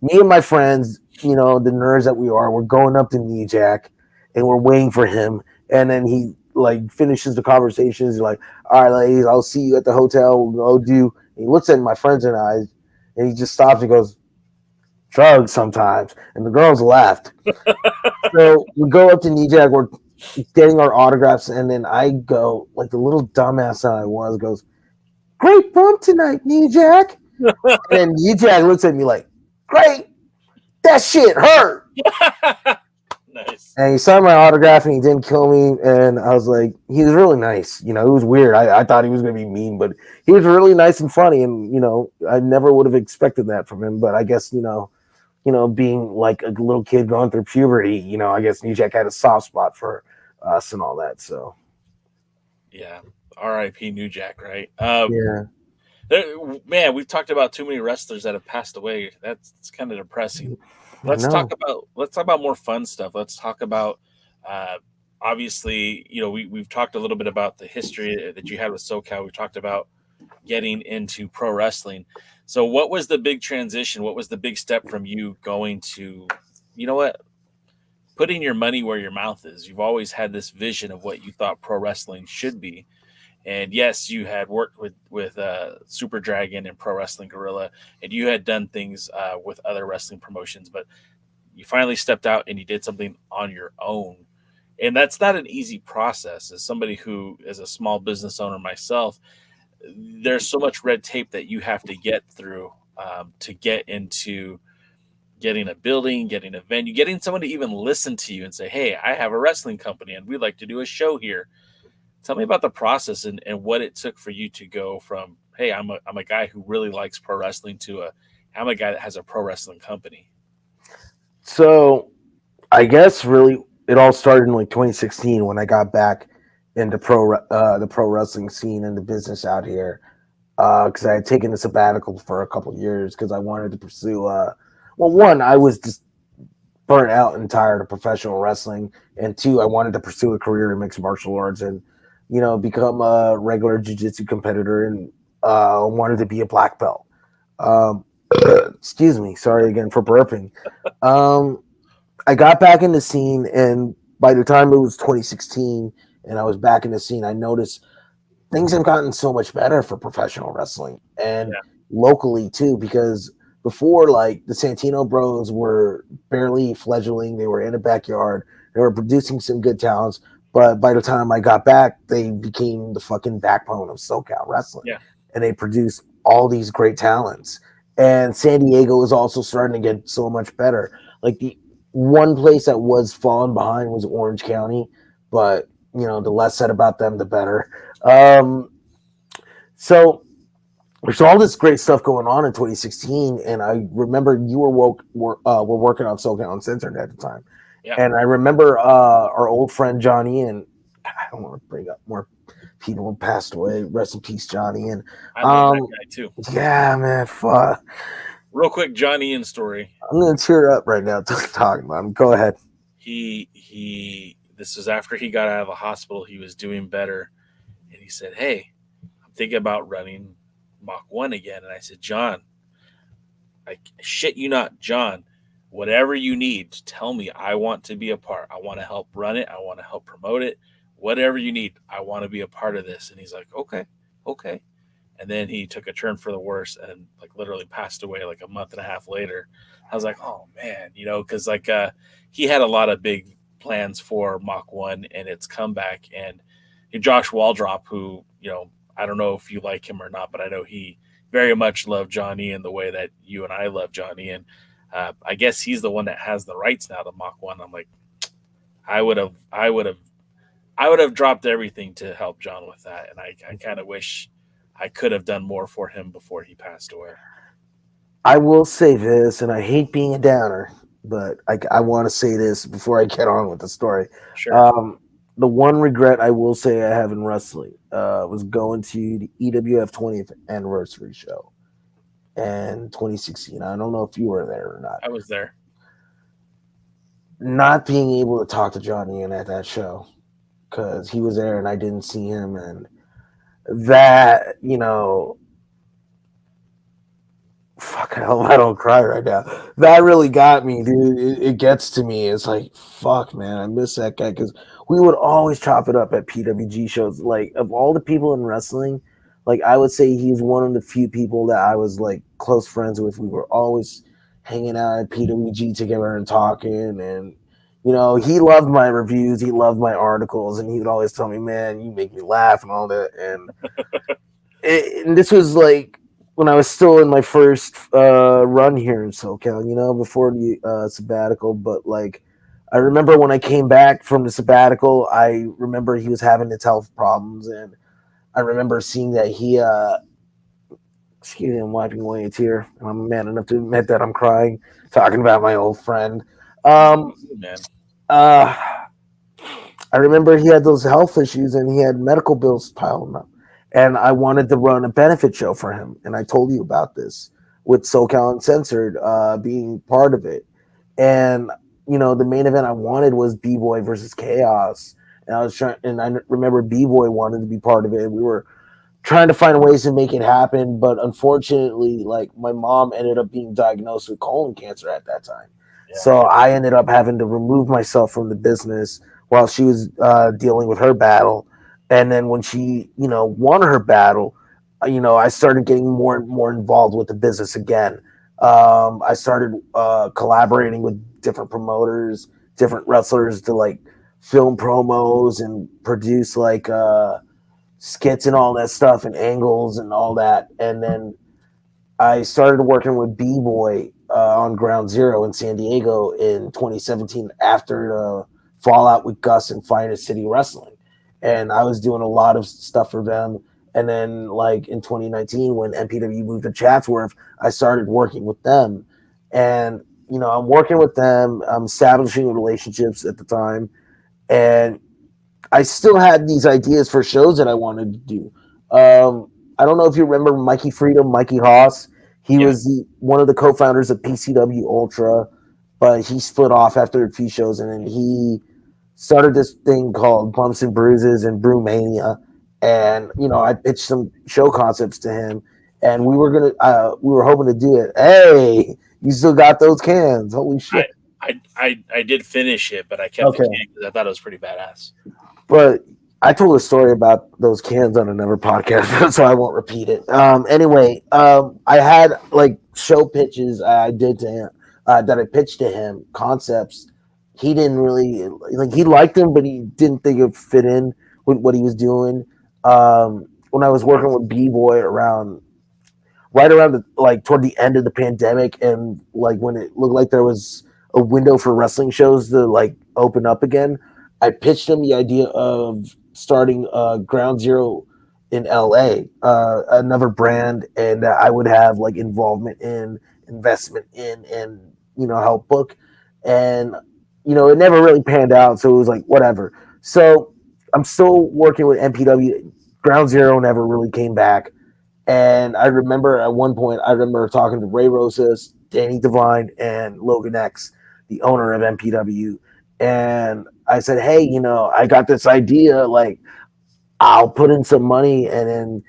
Me and my friends, the nerds that we are, we're going up to New Jack and we're waiting for him. And then he like finishes the conversation. He's like, "All right, ladies, I'll see you at the hotel. We'll go do." And he looks at my friends and I, and he just stops and goes, "Drugs sometimes." And the girls left. So we go up to New Jack. We're getting our autographs. And then I go, like the little dumbass that I was, goes, "Great bump tonight, New Jack." And then New Jack looks at me like, "Great. That shit hurt." Nice. And he signed my autograph and he didn't kill me. And I was like, he was really nice. It was weird. I thought he was going to be mean, but he was really nice and funny. And, I never would have expected that from him. But I guess, being like a little kid going through puberty, I guess New Jack had a soft spot for us and all that. So, yeah. R.I.P. New Jack, right? Yeah. Man, we've talked about too many wrestlers that have passed away. That's kind of depressing. Let's talk about more fun stuff. Let's talk about obviously, we've talked a little bit about the history that you had with SoCal. We talked about getting into pro wrestling. So what was the big transition? What was the big step from you going to, putting your money where your mouth is? You've always had this vision of what you thought pro wrestling should be. And yes, you had worked with Super Dragon and Pro Wrestling Guerrilla, and you had done things with other wrestling promotions, but you finally stepped out and you did something on your own. And that's not an easy process. As somebody who is a small business owner myself, there's so much red tape that you have to get through to get into getting a building, getting a venue, getting someone to even listen to you and say, "Hey, I have a wrestling company and we'd like to do a show here." Tell me about the process and what it took for you to go from, "Hey, I'm a guy who really likes pro wrestling," to I'm a guy that has a pro wrestling company. So I guess really it all started in like 2016 when I got back into the pro wrestling scene and the business out here. Because I had taken a sabbatical for a couple of years because I wanted to pursue one, I was just burnt out and tired of professional wrestling, and 2, I wanted to pursue a career in mixed martial arts and become a regular jiu-jitsu competitor, and wanted to be a black belt. Excuse me, sorry again for burping. I got back in the scene, and by the time it was 2016 and I was back in the scene, I noticed things have gotten so much better for professional wrestling, and locally too, because before, like, the Santino Bros were barely fledgling. They were in a backyard. They were producing some good talents. But by the time I got back, they became the fucking backbone of SoCal wrestling. Yeah. And they produced all these great talents. and San Diego was also starting to get so much better. Like the one place that was falling behind was Orange County, but the less said about them, the better. So there's all this great stuff going on in 2016, and I remember you were working on SoCal Uncensored at the time, and I remember our old friend Johnny, and I don't want to bring up more people who passed away. Rest in peace, Johnny. And I love that guy too. Yeah, man. Fuck. Real quick, John Ian story. I'm gonna tear up right now talking about him. Go ahead. This was after he got out of the hospital. He was doing better, and he said, "Hey, I'm thinking about running Mach 1 again." And I said, "John, I shit you not, John, whatever you need, tell me. I want to be a part. I want to help run it. I want to help promote it. Whatever you need, I want to be a part of this." And he's like, okay. And then he took a turn for the worse and like literally passed away like a month and a half later. I was like, oh man, because like he had a lot of big plans for Mach 1 and its comeback. And Josh Waldrop, who, I don't know if you like him or not, but I know he very much loved John Ian the way that you and I love John Ian. I guess he's the one that has the rights now to Mach 1. I'm like, I would have dropped everything to help John with that. And I kind of wish I could have done more for him before he passed away. I will say this, and I hate being a downer, but I want to say this before I get on with the story. Sure. The one regret I will say I have in wrestling was going to the EWF 20th anniversary show in 2016. I don't know if you were there or not. I was there. Not being able to talk to John Ian at that show because he was there and I didn't see him, and that, fuck hell, I don't cry right now. That really got me, dude. It gets to me. It's like, fuck, man, I miss that guy because we would always chop it up at PWG shows. Like, of all the people in wrestling, like, I would say he's one of the few people that I was like close friends with. We were always hanging out at PWG together and talking, and he loved my reviews, he loved my articles, and he would always tell me, "Man, you make me laugh," and all that. And and this was like when I was still in my first run here in SoCal, before the sabbatical. But like, I remember when I came back from the sabbatical, I remember he was having his health problems, and I remember seeing that he, excuse me, I'm wiping away a tear, and I'm man enough to admit that I'm crying, talking about my old friend. I remember he had those health issues, and he had medical bills piling up. And I wanted to run a benefit show for him. And I told you about this with SoCal Uncensored being part of it. And, the main event I wanted was B-Boy versus Chaos. And I remember B-Boy wanted to be part of it. We were trying to find ways to make it happen. But unfortunately, like, my mom ended up being diagnosed with colon cancer at that time. Yeah. So I ended up having to remove myself from the business while she was dealing with her battle. And then when she, won her battle, I started getting more and more involved with the business again. I started collaborating with different promoters, different wrestlers to like film promos and produce like skits and all that stuff and angles and all that. And then I started working with B-Boy on Ground Zero in San Diego in 2017 after the fallout with Gus and Finest City Wrestling. And I was doing a lot of stuff for them. And then, like, in 2019, when MPW moved to Chatsworth, I started working with them. And, I'm working with them. I'm establishing relationships at the time. And I still had these ideas for shows that I wanted to do. I don't know if you remember Mikey Freedom, Mikey Haas. He was one of the co-founders of PCW Ultra, but he split off after a few shows, and then he started this thing called Bumps and Bruises and Brewmania. And, I pitched some show concepts to him, and we were hoping to do it. Hey, you still got those cans. Holy shit. I did finish it, but I kept the can because I thought it was pretty badass. But I told a story about those cans on another podcast, so I won't repeat it. Anyway, I had like show pitches I did to him that I pitched to him, concepts. He didn't really like. He liked them, but he didn't think it would fit in with what he was doing. When I was working with B-Boy around right around toward the end of the pandemic, and like when it looked like there was a window for wrestling shows to like open up again, I pitched him the idea of starting Ground Zero in LA, another brand, and that I would have like involvement in, investment in, and help book. And it never really panned out, so it was like whatever. So I'm still working with MPW. Ground Zero never really came back. And I remember at one point, I remember talking to Ray Rosas, Danny Devine, and Logan X, the owner of MPW. And I said, hey, I got this idea. Like, I'll put in some money, and then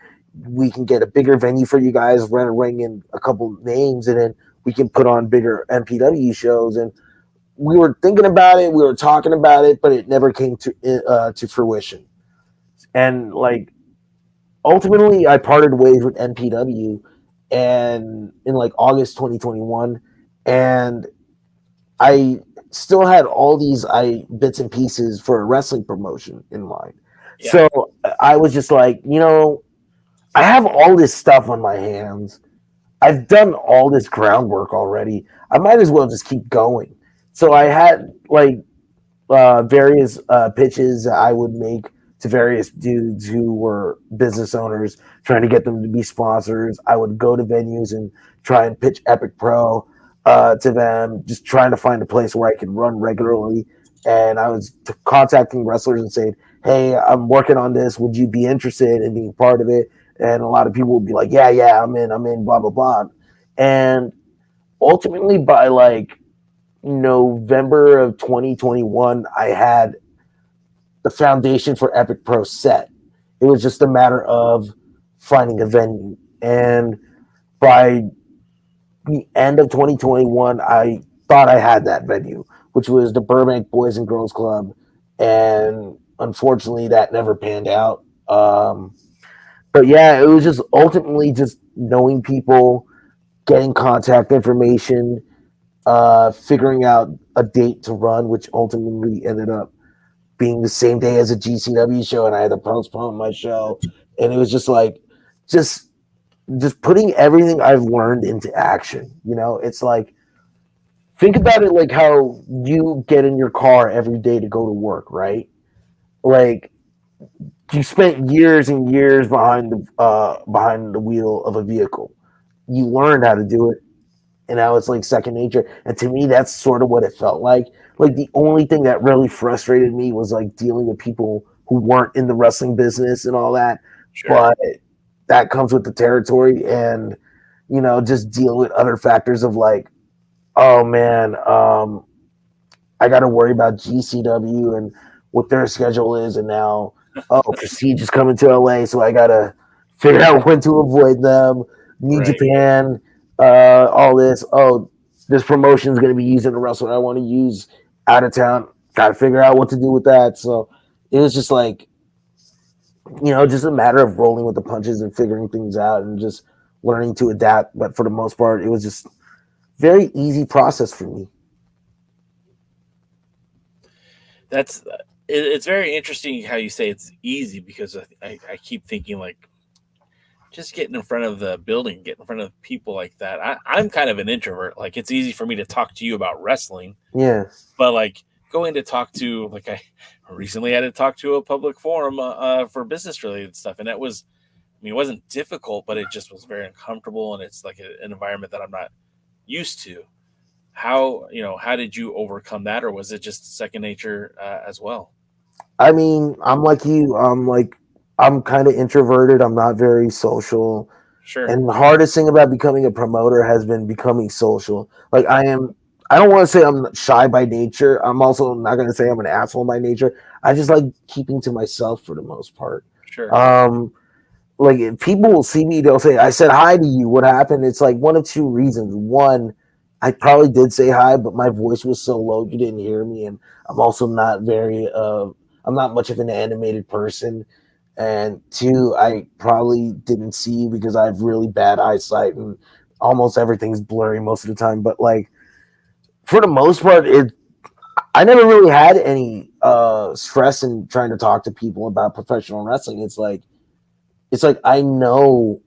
we can get a bigger venue for you guys, rent a ring and a couple names, and then we can put on bigger MPW shows. And we were thinking about it, we were talking about it, but it never came to fruition. And like, ultimately, I parted ways with NPW, and in like August 2021, and I still had all these bits and pieces for a wrestling promotion in mind. Yeah. So I was just like, I have all this stuff on my hands. I've done all this groundwork already. I might as well just keep going. So I had like various pitches I would make to various dudes who were business owners, trying to get them to be sponsors. I would go to venues and try and pitch Epic Pro to them, just trying to find a place where I could run regularly. And I was contacting wrestlers and saying, hey, I'm working on this. Would you be interested in being part of it? And a lot of people would be like, yeah, I'm in, blah, blah, blah. And ultimately, by like November of 2021, I had the foundation for Epic Pro set. It was just a matter of finding a venue. And by the end of 2021, I thought I had that venue, which was the Burbank Boys and Girls Club. And unfortunately, that never panned out. But yeah, it was just ultimately just knowing people, getting contact information, figuring out a date to run, which ultimately ended up being the same day as a GCW show, and I had to postpone my show. And it was just like, just putting everything I've learned into action. It's like, think about it like how you get in your car every day to go to work, right? Like, you spent years and years behind the wheel of a vehicle. You learned how to do it, and now it's like second nature. And to me, that's sort of what it felt like. Like, the only thing that really frustrated me was like dealing with people who weren't in the wrestling business and all that. Sure. But that comes with the territory, and just deal with other factors of like, oh man, I got to worry about GCW and what their schedule is, and now Prestige is coming to LA, so I gotta figure out when to avoid them. New Right. Japan, all this. Oh, this promotion is going to be using a wrestler I want to use out of town. Got to figure out what to do with that. So it was just like, just a matter of rolling with the punches and figuring things out and just learning to adapt. But for the most part, it was just very easy process for me. It's very interesting how you say it's easy, because I keep thinking like, just getting in front of the building, getting in front of people like that. I'm kind of an introvert. Like, it's easy for me to talk to you about wrestling. Yeah. But like going to talk to, like, I recently had to talk to a public forum for business related stuff. And it wasn't difficult, but it just was very uncomfortable. And it's like an environment that I'm not used to. How did you overcome that? Or was it just second nature as well? I mean, I'm like you. I'm kind of introverted. I'm not very social. Sure. And the hardest thing about becoming a promoter has been becoming social. Like, I don't want to say I'm shy by nature. I'm also not going to say I'm an asshole by nature. I just like keeping to myself for the most part. Sure. Like, if people will see me, they'll say, I said hi to you. What happened? It's like one of two reasons. One, I probably did say hi, but my voice was so low you didn't hear me. And I'm also not I'm not much of an animated person. And two, I probably didn't see you because I have really bad eyesight and almost everything's blurry most of the time. But like, for the most part, I never really had any stress in trying to talk to people about professional wrestling. It's like I know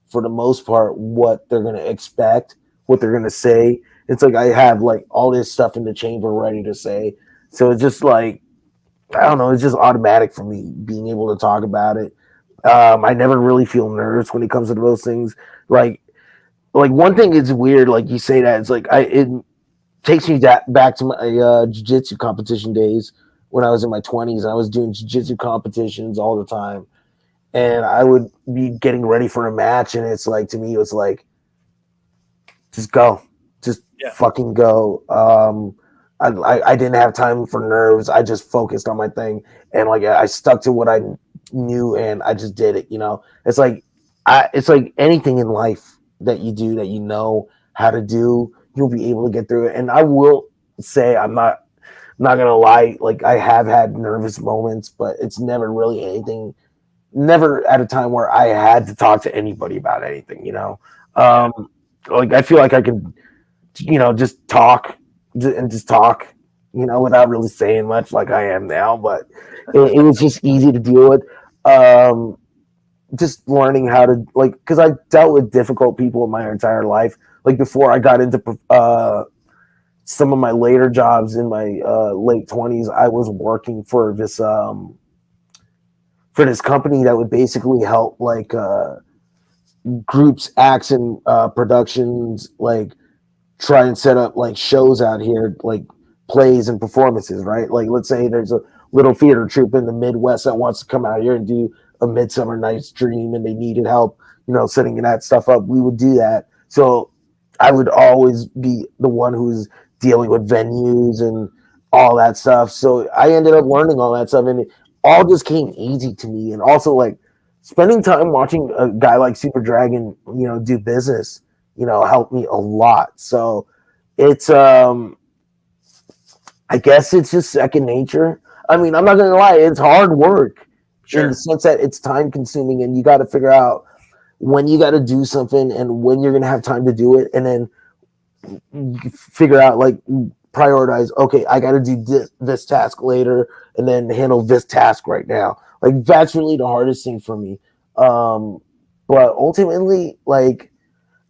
for the most part what they're gonna expect, what they're gonna say. It's like I have like all this stuff in the chamber ready to say. So it's just like I don't know, it's just automatic for me being able to talk about it. I never really feel nervous when it comes to those things. Like one thing is weird, like you say that it's like it takes me back to my jiu-jitsu competition days when I was in my 20s. I was doing jiu-jitsu competitions all the time, and I would be getting ready for a match, and it's like to me it was like just go, just fucking go. I didn't have time for nerves. I just focused on my thing, and like I stuck to what I knew, and I just did it. It's like it's like anything in life that you do that you know how to do, you'll be able to get through it. And I will say I'm not gonna lie, like I have had nervous moments, but it's never really anything. Never at a time where I had to talk to anybody about anything. Like I feel like I could just talk and just talk, without really saying much like I am now. But it was just easy to deal with. Just learning how to because I dealt with difficult people in my entire life. Like before I got into some of my later jobs in my late 20s, I was working for this company that would basically help groups, acts, and productions try and set up shows out here, like plays and performances, right? Like let's say there's a little theater troupe in the Midwest that wants to come out here and do a Midsummer Night's Dream, and they needed help, setting that stuff up. We would do that. So I would always be the one who's dealing with venues and all that stuff. So I ended up learning all that stuff, and it all just came easy to me. And also spending time watching a guy like Super Dragon, do business, helped me a lot. So it's I guess it's just second nature. I mean, I'm not gonna lie, it's hard work in the sense that it's time consuming, and you got to figure out when you got to do something and when you're gonna have time to do it, and then figure out prioritize. Okay, I got to do this task later, and then handle this task right now. That's really the hardest thing for me. But ultimately,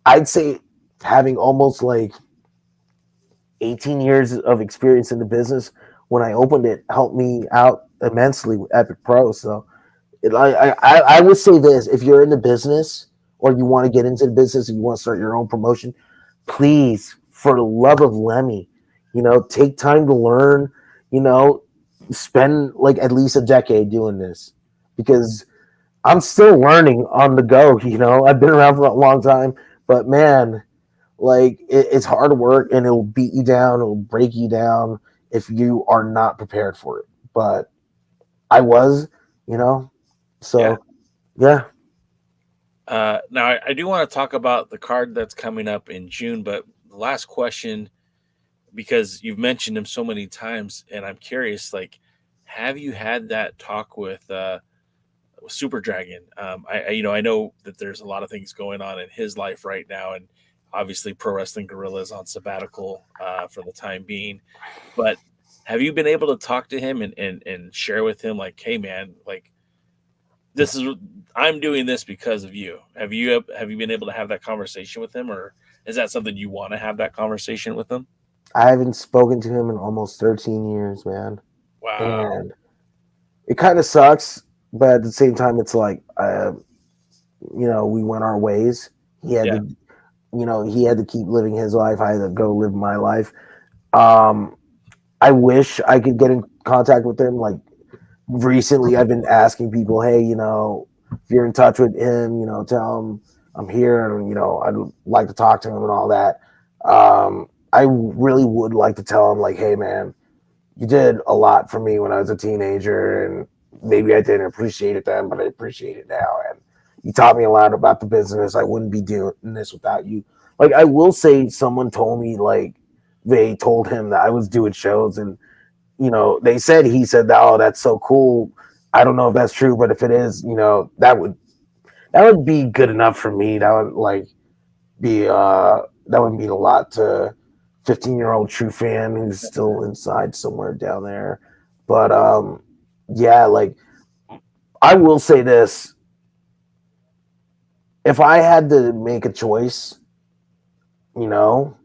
I'd say having almost 18 years of experience in the business when I opened it helped me out immensely with Epic Pro. So I would say this: if you're in the business or you want to get into the business and you want to start your own promotion, please, for the love of Lemmy, take time to learn, spend at least a decade doing this, because I'm still learning on the go. I've been around for a long time, but man, it's hard work, and it'll beat you down, it'll break you down if you are not prepared for it. But I was, so yeah. Now I do want to talk about the card that's coming up in June, but the last question, because you've mentioned him so many times, and I'm curious, have you had that talk with Super Dragon? I know that there's a lot of things going on in his life right now, and obviously Pro Wrestling Guerrilla is on sabbatical for the time being. But have you been able to talk to him and share with him hey man, I'm doing this because of you? Have you been able to have that conversation with him, or is that something you want to have that conversation with him? I haven't spoken to him in almost 13 years, man. Wow. And it kind of sucks, but at the same time, it's we went our ways. He had to, he had to keep living his life. I had to go live my life. I wish I could get in contact with him. Recently, I've been asking people, hey, if you're in touch with him, tell him I'm here, and I'd like to talk to him and all that. I really would like to tell him, hey, man, you did a lot for me when I was a teenager, and maybe I didn't appreciate it then, but I appreciate it now. And you taught me a lot about the business. I wouldn't be doing this without you. I will say, someone told me, they told him that I was doing shows, and he said, oh, that's so cool. I don't know if that's true, but if it is, that would be good enough for me. That would be that would mean a lot to 15-year-old true fan who's still inside somewhere down there. But yeah, I will say this: if I had to make a choice, you know,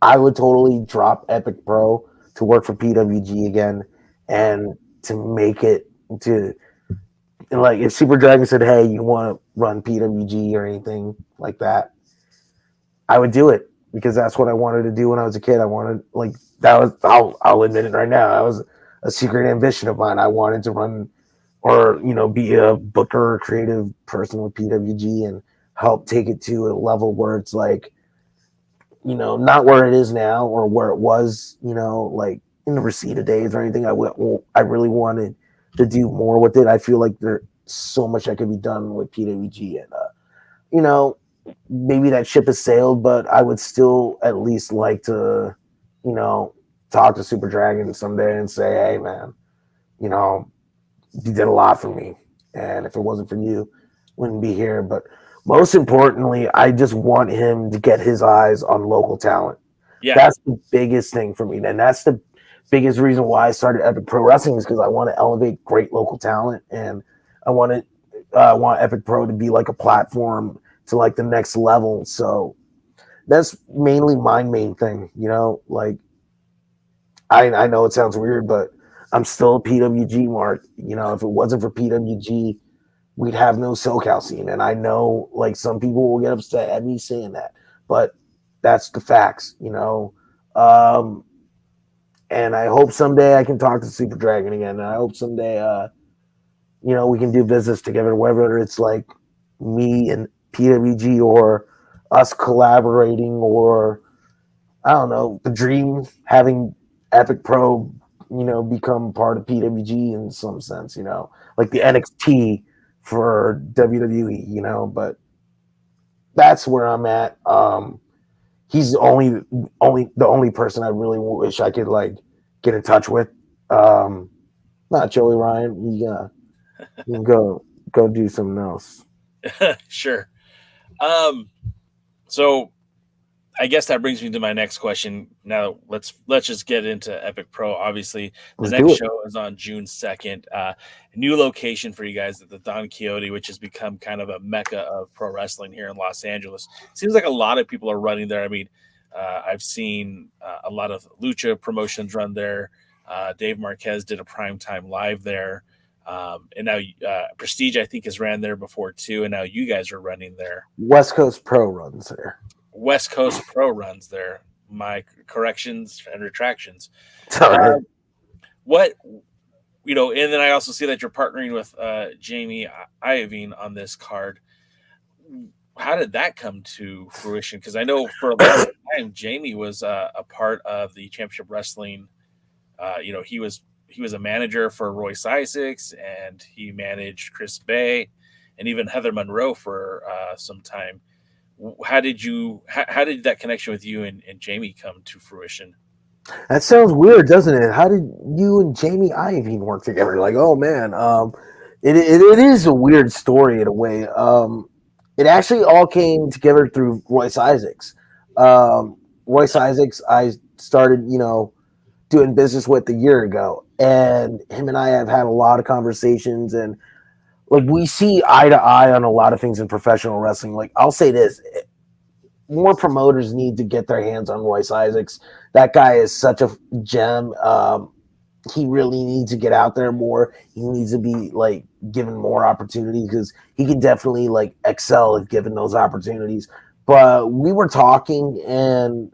I would totally drop Epic Pro to work for PWG again and to make it to, like, if Super Dragon said, hey, you want to run PWG or anything like that, I would do it because that's what I wanted to do when I was a kid. I wanted, like, that was, I'll admit it right now, that was a secret ambition of mine. I wanted to run or, you know, be a booker or creative person with PWG and help take it to a level where it's like, you know, not where it is now or where it was, you know, like in the Reseda days or anything. I really wanted to do more with it. I feel like there's so much that could be done with PWG, and you know, maybe that ship has sailed, but I would still at least like to, you know, talk to Super Dragon someday and say, hey man, you know, you did a lot for me, and if it wasn't for you, wouldn't be here. But most importantly, I just want him to get his eyes on local talent. Yeah. That's the biggest thing for me, and that's the biggest reason why I started Epic Pro Wrestling, is because I want to elevate great local talent, and I want Epic Pro to be like a platform to like the next level. So that's mainly my main thing, you know. Like, I know it sounds weird, but I'm still a PWG mark. You know, if it wasn't for PWG, we'd have no SoCal scene. And I know, like, some people will get upset at me saying that, but that's the facts, you know. And I hope someday I can talk to Super Dragon again. And I hope someday, you know, we can do business together, whether it's like me and PWG or us collaborating, or I don't know, the dream having Epic Pro, you know, become part of PWG in some sense, you know, like the NXT for WWE, you know. But that's where I'm at. He's the only person I really wish I could like get in touch with. Not Joey Ryan. You can go do something else. Sure. So I guess that brings me to my next question. Now let's just get into Epic Pro. Obviously, the next show is on June 2nd. New location for you guys at the Don Quixote, which has become kind of a mecca of pro wrestling here in Los Angeles. Seems like a lot of people are running there. I mean, I've seen a lot of Lucha promotions run there. Dave Marquez did a primetime live there. And now Prestige, I think, has ran there before too. And now you guys are running there. West Coast Pro runs there. West Coast Pro runs there. My corrections and retractions. Sorry. What, you know, and then I also see that you're partnering with Jamie Iovine on this card. How did that come to fruition? Because I know for a long time Jamie was a part of the Championship Wrestling. You know, he was a manager for Royce Isaacs, and he managed Chris Bay and even Heather Monroe for some time. How did that connection with you and Jamie come to fruition? That sounds weird, doesn't it? How did you and Jamie Iovine work together? Like, oh man, it is a weird story in a way. It actually all came together through Royce Isaacs. Royce Isaacs, I started, you know, doing business with a year ago, and him and I have had a lot of conversations, and like we see eye to eye on a lot of things in professional wrestling. Like, I'll say this, more promoters need to get their hands on Royce Isaacs. That guy is such a gem. He really needs to get out there more. He needs to be like given more opportunities, because he can definitely like excel if given those opportunities. But we were talking, and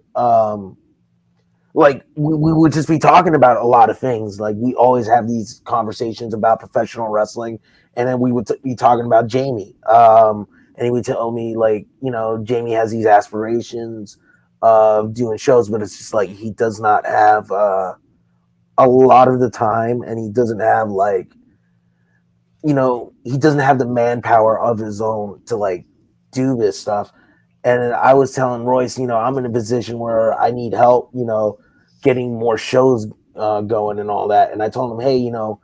like we would just be talking about a lot of things. Like, we always have these conversations about professional wrestling, and then we would be talking about Jamie. And he would tell me, like, you know, Jamie has these aspirations of doing shows, but it's just like he does not have a lot of the time, and he doesn't have, like, you know, he doesn't have the manpower of his own to like do this stuff. And I was telling Royce, you know, I'm in a position where I need help, you know, getting more shows going and all that. And I told him, hey, you know,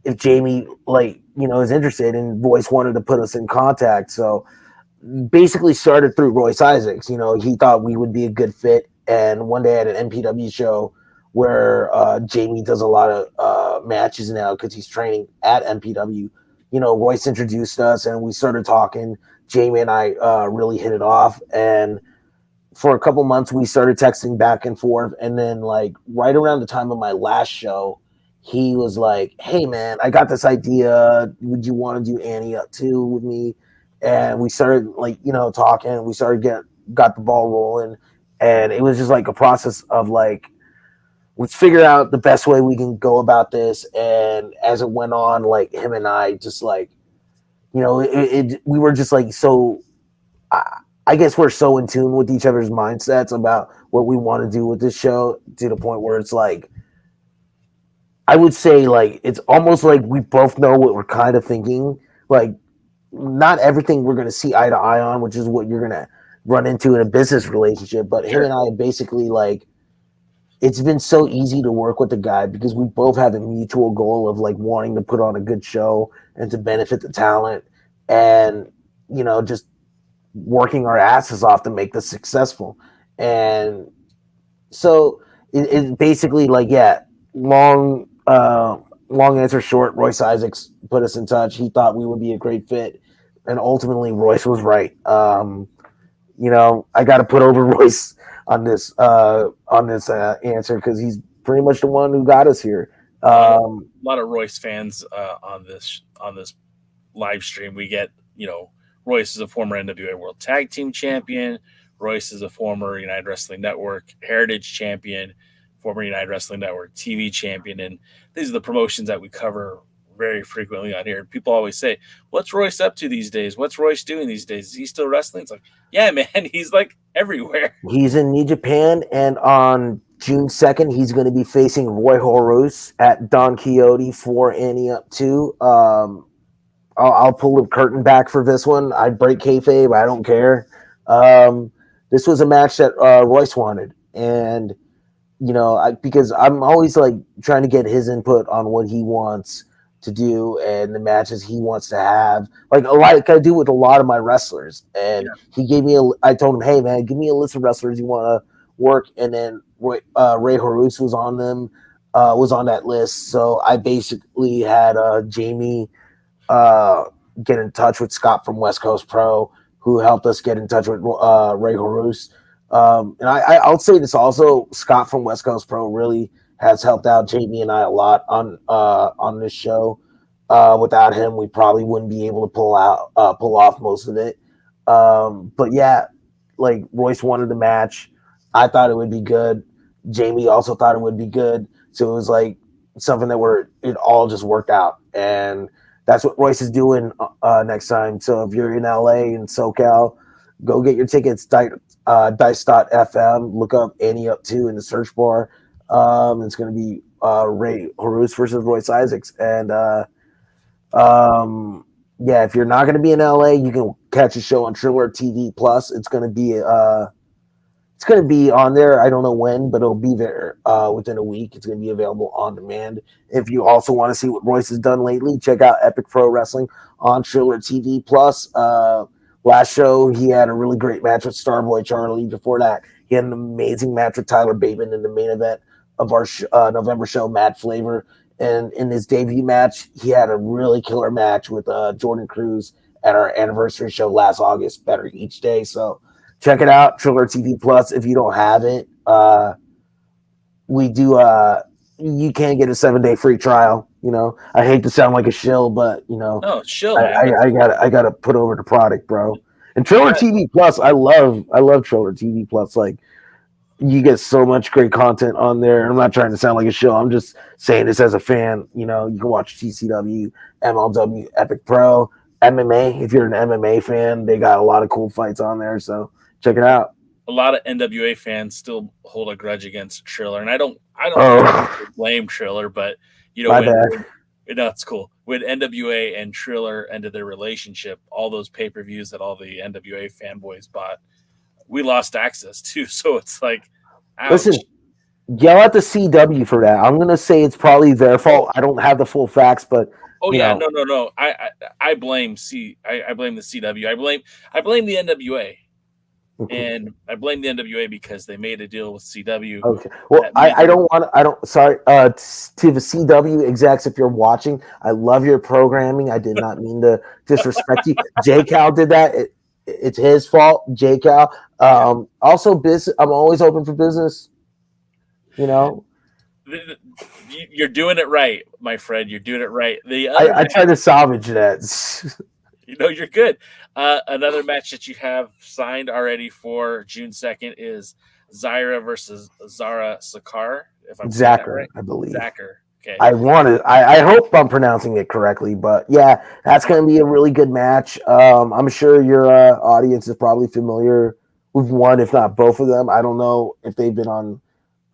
if Jamie, like, you know, is interested, and Royce wanted to put us in contact. So basically started through Royce Isaacs. You know, he thought we would be a good fit. And one day at an MPW show where Jamie does a lot of matches now because he's training at MPW, Royce introduced us and we started talking. Jamie and I really hit it off, and for a couple months we started texting back and forth. And then like right around the time of my last show, he was like, "Hey man, I got this idea. Would you want to do Ante Up too with me?" And we started like talking. We started got the ball rolling, and it was just like a process of like, let's figure out the best way we can go about this. And as it went on, like him and I just like, we were just like so. I guess we're so in tune with each other's mindsets about what we want to do with this show, to the point where it's like, I would say like it's almost like we both know what we're kind of thinking. Like, not everything we're going to see eye to eye on, which is what you're going to run into in a business relationship. But him and I basically like, it's been so easy to work with the guy because we both have a mutual goal of like wanting to put on a good show and to benefit the talent, and just working our asses off to make this successful. And so it basically like, long answer short, Royce Isaacs put us in touch. He thought we would be a great fit, and ultimately Royce was right. I got to put over Royce on this answer because he's pretty much the one who got us here. A lot of Royce fans on this live stream. We get, Royce is a former NWA World Tag Team Champion. Royce is a former United Wrestling Network Heritage Champion, former United Wrestling Network TV Champion. And these are the promotions that we cover very frequently on here. People always say, "What's Royce up to these days? What's Royce doing these days? Is he still wrestling?" It's like, yeah, man, he's like everywhere. He's in New Japan, and on June 2nd, he's going to be facing Roy Horus at Don Quixote for Ante Up 2. I'll pull the curtain back for this one. I break kayfabe. I don't care. This was a match that Royce wanted, and because I'm always like trying to get his input on what he wants to do and the matches he wants to have, like I do with a lot of my wrestlers. And he gave me I told him, "Hey man, give me a list of wrestlers you want to work," and then Ray Horus was on that list. So I basically had Jamie get in touch with Scott from West Coast Pro, who helped us get in touch with Ray Horus. And I'll say this also, Scott from West Coast Pro really has helped out Jamie and I a lot on this show. Without him, we probably wouldn't be able to pull off most of it. But yeah, like Royce wanted the match. I thought it would be good. Jamie also thought it would be good. So it was like something it all just worked out. And that's what Royce is doing next time. So if you're in LA and SoCal, go get your tickets. Dice.fm. Look up Ante Up 2 in the search bar. It's going to be Ray Horus versus Royce Isaacs. And if you're not going to be in LA, you can catch a show on Triller TV Plus. It's going to be on there. I don't know when, but it'll be there within a week. It's going to be available on demand. If you also want to see what Royce has done lately, check out Epic Pro Wrestling on Triller TV Plus. Last show, he had a really great match with Starboy Charlie. Before that, he had an amazing match with Tyler Bateman in the main event of our November show, Mad Flavor. And in his debut match, he had a really killer match with Jordan Cruz at our anniversary show last August, Better Each Day. So check it out, Triller TV Plus. If you don't have it, we do. You can get a 7-day free trial. I hate to sound like a shill, but No, shill. I gotta put over the product, bro. And Triller TV Plus, I love Triller TV Plus. Like, you get so much great content on there. I'm not trying to sound like a shill. I'm just saying this as a fan. You can watch TCW, MLW, Epic Pro, MMA. If you're an MMA fan, they got a lot of cool fights on there. So check it out. A lot of NWA fans still hold a grudge against Triller, and I don't blame Triller, but it's cool. When NWA and Triller ended their relationship, all those pay-per-views that all the NWA fanboys bought, we lost access to. So it's like, ouch. Listen, yell at the CW for that. I'm going to say it's probably their fault. I don't have the full facts, but no. I blame the CW. I blame the NWA. and I blame the NWA because they made a deal with CW. Okay. Well, I don't want to. I don't. Sorry. To the CW execs, if you're watching, I love your programming. I did not mean to disrespect you. JCal did that. It's his fault. JCal. Also, business. I'm always open for business. You know. You're doing it right, my friend. You're doing it right. The other I try to salvage that. you're good. Another match that you have signed already for June 2nd is Zyra versus Zara Sakar. If I'm saying that Zacher, right, I believe. Zacher. Okay. I hope I'm pronouncing it correctly, but yeah, that's going to be a really good match. I'm sure your audience is probably familiar with one, if not both of them. I don't know if they've been on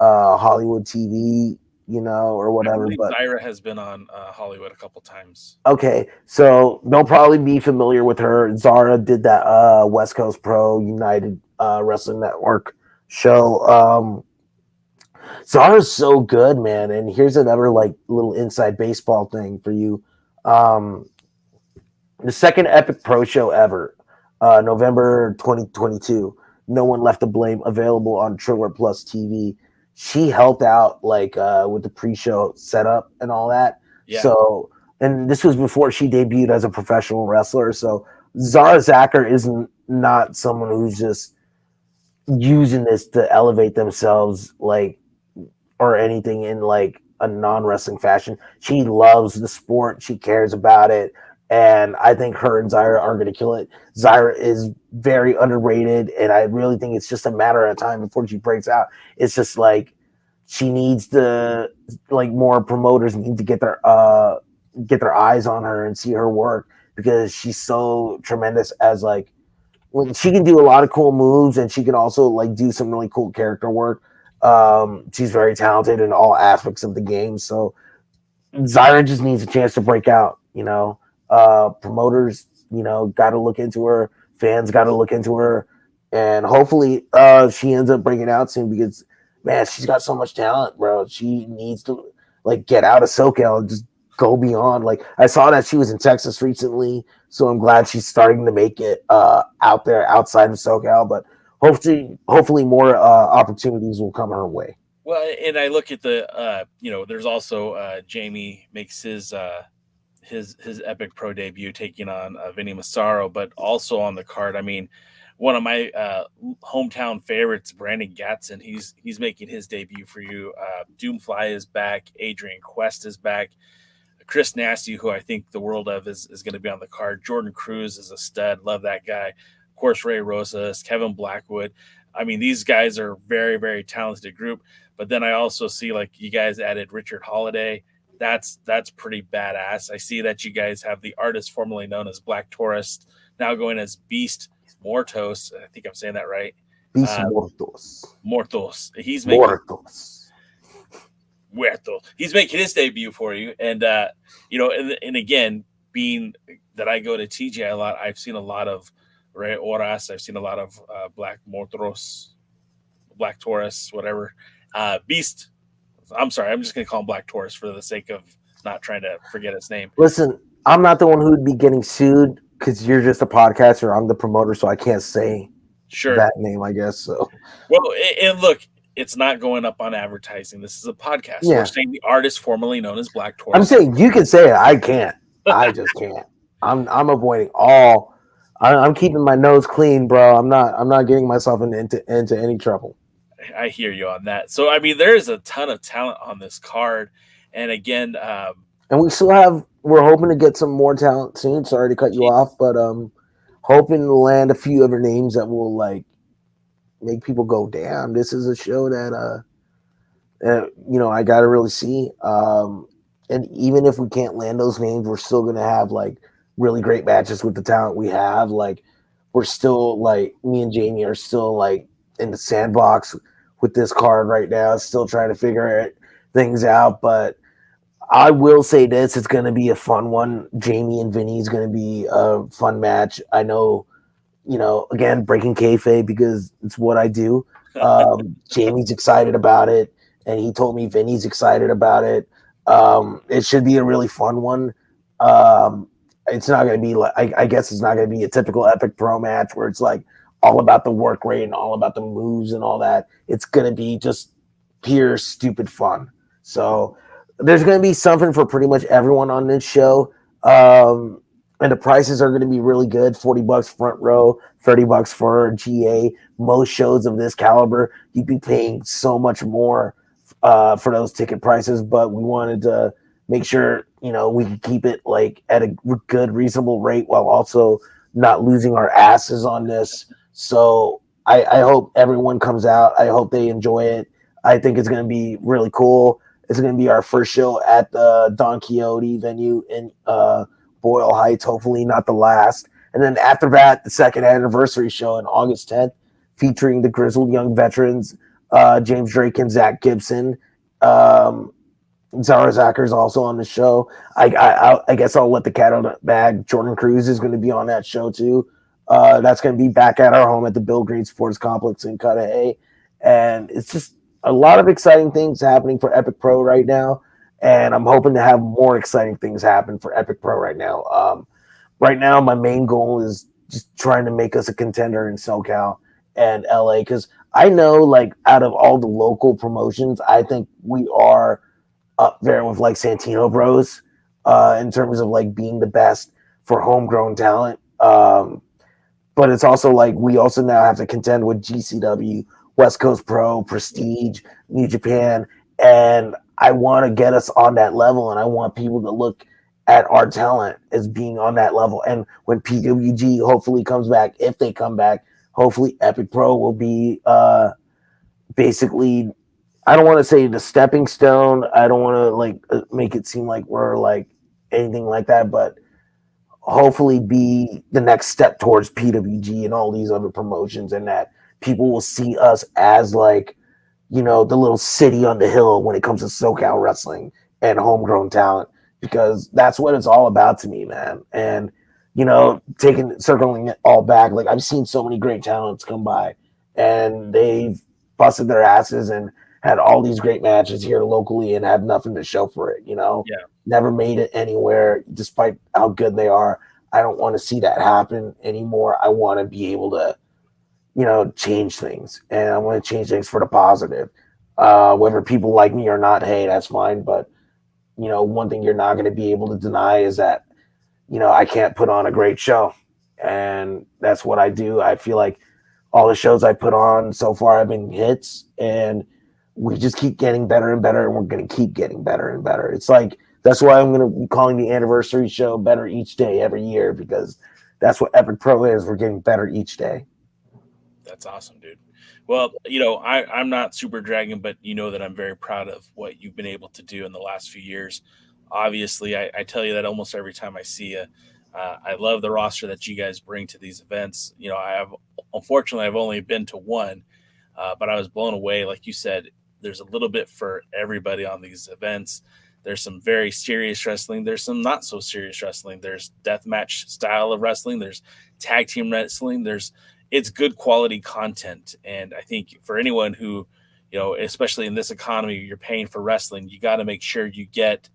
Hollywood TV, or whatever. I believe But Zyra has been on Hollywood a couple times. okay, so they'll probably be familiar with her. Zara did that West Coast Pro United Wrestling Network show. Zara's so good, man. And here's another little inside baseball thing for you. The second Epic Pro show ever, November 2022. No One Left to Blame, available on more.Plus TV. She helped out with the pre-show setup and all that. Yeah. So, and this was before she debuted as a professional wrestler. So Zara Zacher isn't not someone who's just using this to elevate themselves or anything in a non-wrestling fashion. She loves the sport. She cares about it. And I think her and Zyra are going to kill it. Zyra is very underrated, and I really think it's just a matter of time before she breaks out. It's just she needs to more promoters need to get their eyes on her and see her work, because she's so tremendous as when she can do a lot of cool moves, and she can also do some really cool character work. She's very talented in all aspects of the game. So Zyra just needs a chance to break out, promoters, got to look into her, fans got to look into her, and hopefully she ends up breaking out soon, because man, she's got so much talent, bro. She needs to get out of SoCal and just go beyond. I saw that she was in Texas recently, so I'm glad she's starting to make it out there outside of SoCal, but hopefully more opportunities will come her way. Well, and I look at the, there's also Jamie makes his Epic Pro debut taking on Vinny Massaro, but also on the card, I mean, one of my hometown favorites, Brandon Gatson, he's making his debut for you. Doomfly is back. Adrian Quest is back. Chris Nasty, who I think the world of, is going to be on the card. Jordan Cruz is a stud. Love that guy. Of course, Ray Rosas, Kevin Blackwood. I mean, these guys are very, very talented group. But then I also see you guys added Richard Holiday. That's pretty badass. I see that you guys have the artist formerly known as Black Taurus now going as Beast Mortos. I think I'm saying that right. Beast Mortos. Mortos. He's making Mortos. Muerto. He's making his debut for you, and and again, being that I go to TJ a lot, I've seen a lot of Ray Horas. I've seen a lot of Black Mortos, Black Taurus, whatever. Beast. I'm sorry, I'm just going to call him Black Taurus for the sake of not trying to forget his name. Listen, I'm not the one who would be getting sued, because you're just a podcaster. I'm the promoter, so I can't say that name, I guess. So, well, and look, it's not going up on advertising. This is a podcast. Yeah. We're saying the artist formerly known as Black Taurus. I'm saying you can say it. I can't. I just can't. I'm avoiding all. I'm keeping my nose clean, bro. I'm not getting myself into any trouble. I hear you on that. So, I mean, there's a ton of talent on this card. And again, and we're hoping to get some more talent soon. Sorry to cut you off, but hoping to land a few other names that will make people go, damn, this is a show that I gotta really see. And even if we can't land those names, we're still gonna have really great matches with the talent we have. We're still me and Jamie are still in the sandbox with this card right now, still trying to figure things out. But I will say this, it's going to be a fun one. Jamie and Vinny is going to be a fun match. I know, again, breaking kayfabe, because it's what I do. Jamie's excited about it, and he told me Vinny's excited about it. It should be a really fun one. It's not going to be I guess it's not going to be a typical Epic Pro match where it's all about the work rate and all about the moves and all that. It's going to be just pure stupid fun. So there's going to be something for pretty much everyone on this show. And the prices are going to be really good. $40 front row, $30 for GA. Most shows of this caliber, you'd be paying so much more for those ticket prices, but we wanted to make sure, we could keep it like at a good, reasonable rate while also not losing our asses on this. So I hope everyone comes out. I hope they enjoy it. I think it's going to be really cool. It's going to be our first show at the Don Quixote venue in Boyle Heights, hopefully not the last. And then after that, the second anniversary show on August 10th, featuring the Grizzled Young Veterans, James Drake and Zach Gibson. Zara Zacker's also on the show. I guess I'll let the cat out of the bag. Jordan Cruz is going to be on that show too. That's going to be back at our home at the Bill Green Sports Complex in Cudahy. And it's just a lot of exciting things happening for Epic Pro right now. And I'm hoping to have more exciting things happen for Epic Pro right now. Right now, my main goal is just trying to make us a contender in SoCal and LA, because I know, like, out of all the local promotions, I think we are up there with like Santino Bros in terms of like being the best for homegrown talent. But it's also like we also now have to contend with GCW, West Coast Pro, Prestige, New Japan, and I want to get us on that level, and I want people to look at our talent as being on that level. And when PWG hopefully comes back, if they come back, hopefully Epic Pro will be basically, I don't want to say the stepping stone. I don't want to like make it seem like we're like anything like that, but hopefully be the next step towards PWG and all these other promotions, and that people will see us as like, the little city on the hill when it comes to SoCal wrestling and homegrown talent, because that's what it's all about to me, man. And, circling it all back, like I've seen so many great talents come by and they've busted their asses and had all these great matches here locally and had nothing to show for it, Yeah. Never made it anywhere despite how good they are. I don't want to see that happen anymore. I want to be able to, change things, and I want to change things for the positive. Whether people like me or not, hey, that's fine. But, one thing you're not going to be able to deny is that, I can't put on a great show, and that's what I do. I feel like all the shows I put on so far have been hits, and we just keep getting better and better, and we're going to keep getting better and better. It's like, that's why I'm going to be calling the anniversary show Better Each Day every year, because that's what Epic Pro is. We're getting better each day. That's awesome, dude. Well, I'm not Super Dragon, but that I'm very proud of what you've been able to do in the last few years. Obviously, I tell you that almost every time I see you. I love the roster that you guys bring to these events. Unfortunately, I've only been to one, but I was blown away. Like you said, there's a little bit for everybody on these events. There's some very serious wrestling. There's some not so serious wrestling. There's deathmatch style of wrestling. There's tag team wrestling. It's good quality content. And I think for anyone who, especially in this economy, you're paying for wrestling, you got to make sure you get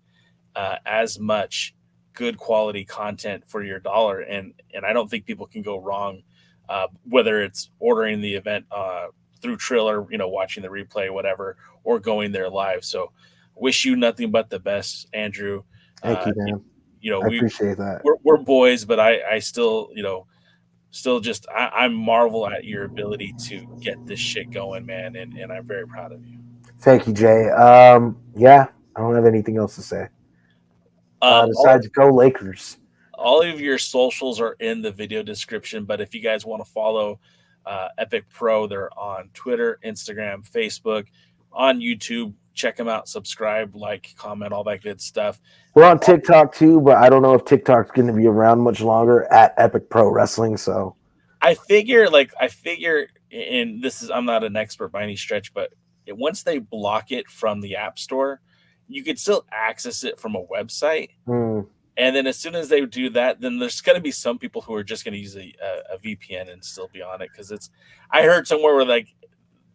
as much good quality content for your dollar. And I don't think people can go wrong, whether it's ordering the event through Triller, watching the replay, whatever, or going there live. So wish you nothing but the best, Andrew. Thank you, man. I appreciate that. We're boys, but I still, I marvel at your ability to get this shit going, man. And I'm very proud of you. Thank you, Jay. Yeah, I don't have anything else to say. Besides, go Lakers. All of your socials are in the video description, but if you guys want to follow Epic Pro, they're on Twitter, Instagram, Facebook, on YouTube. Check them out, subscribe, like, comment, all that good stuff. We're on TikTok too, but I don't know if TikTok's going to be around much longer at Epic Pro Wrestling. So I figure, and this is, I'm not an expert by any stretch, but once they block it from the App Store, you can still access it from a website. And then as soon as they do that, then there's going to be some people who are just going to use a VPN and still be on it. Because I heard somewhere where like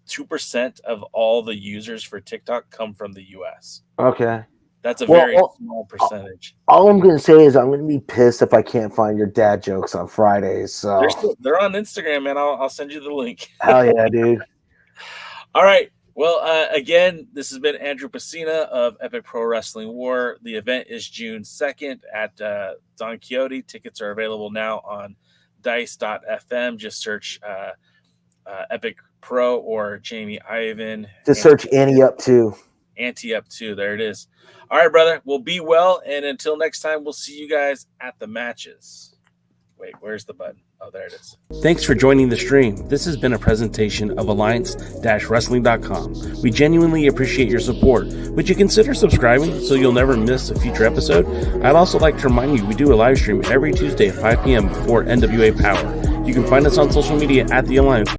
2% of all the users for TikTok come from the US. Okay. That's a very small percentage. All I'm going to say is I'm going to be pissed if I can't find your dad jokes on Fridays. So They're on Instagram, man. I'll send you the link. Hell yeah, dude. All right. Well, again, this has been Andrew Pesina of Epic Pro Wrestling War. The event is June 2nd at Don Quixote. Tickets are available now on dice.fm. Just search Epic Pro or Jamie Ivan. Just search Ante Up too. Ante Up too. There it is. All right, brother. Well, be well. And until next time, we'll see you guys at the matches. Wait, where's the button? Oh, there it is. Thanks for joining the stream. This has been a presentation of alliance-wrestling.com. We genuinely appreciate your support. Would you consider subscribing so you'll never miss a future episode? I'd also like to remind you we do a live stream every Tuesday at 5 p.m. before NWA Power. You can find us on social media at The Alliance.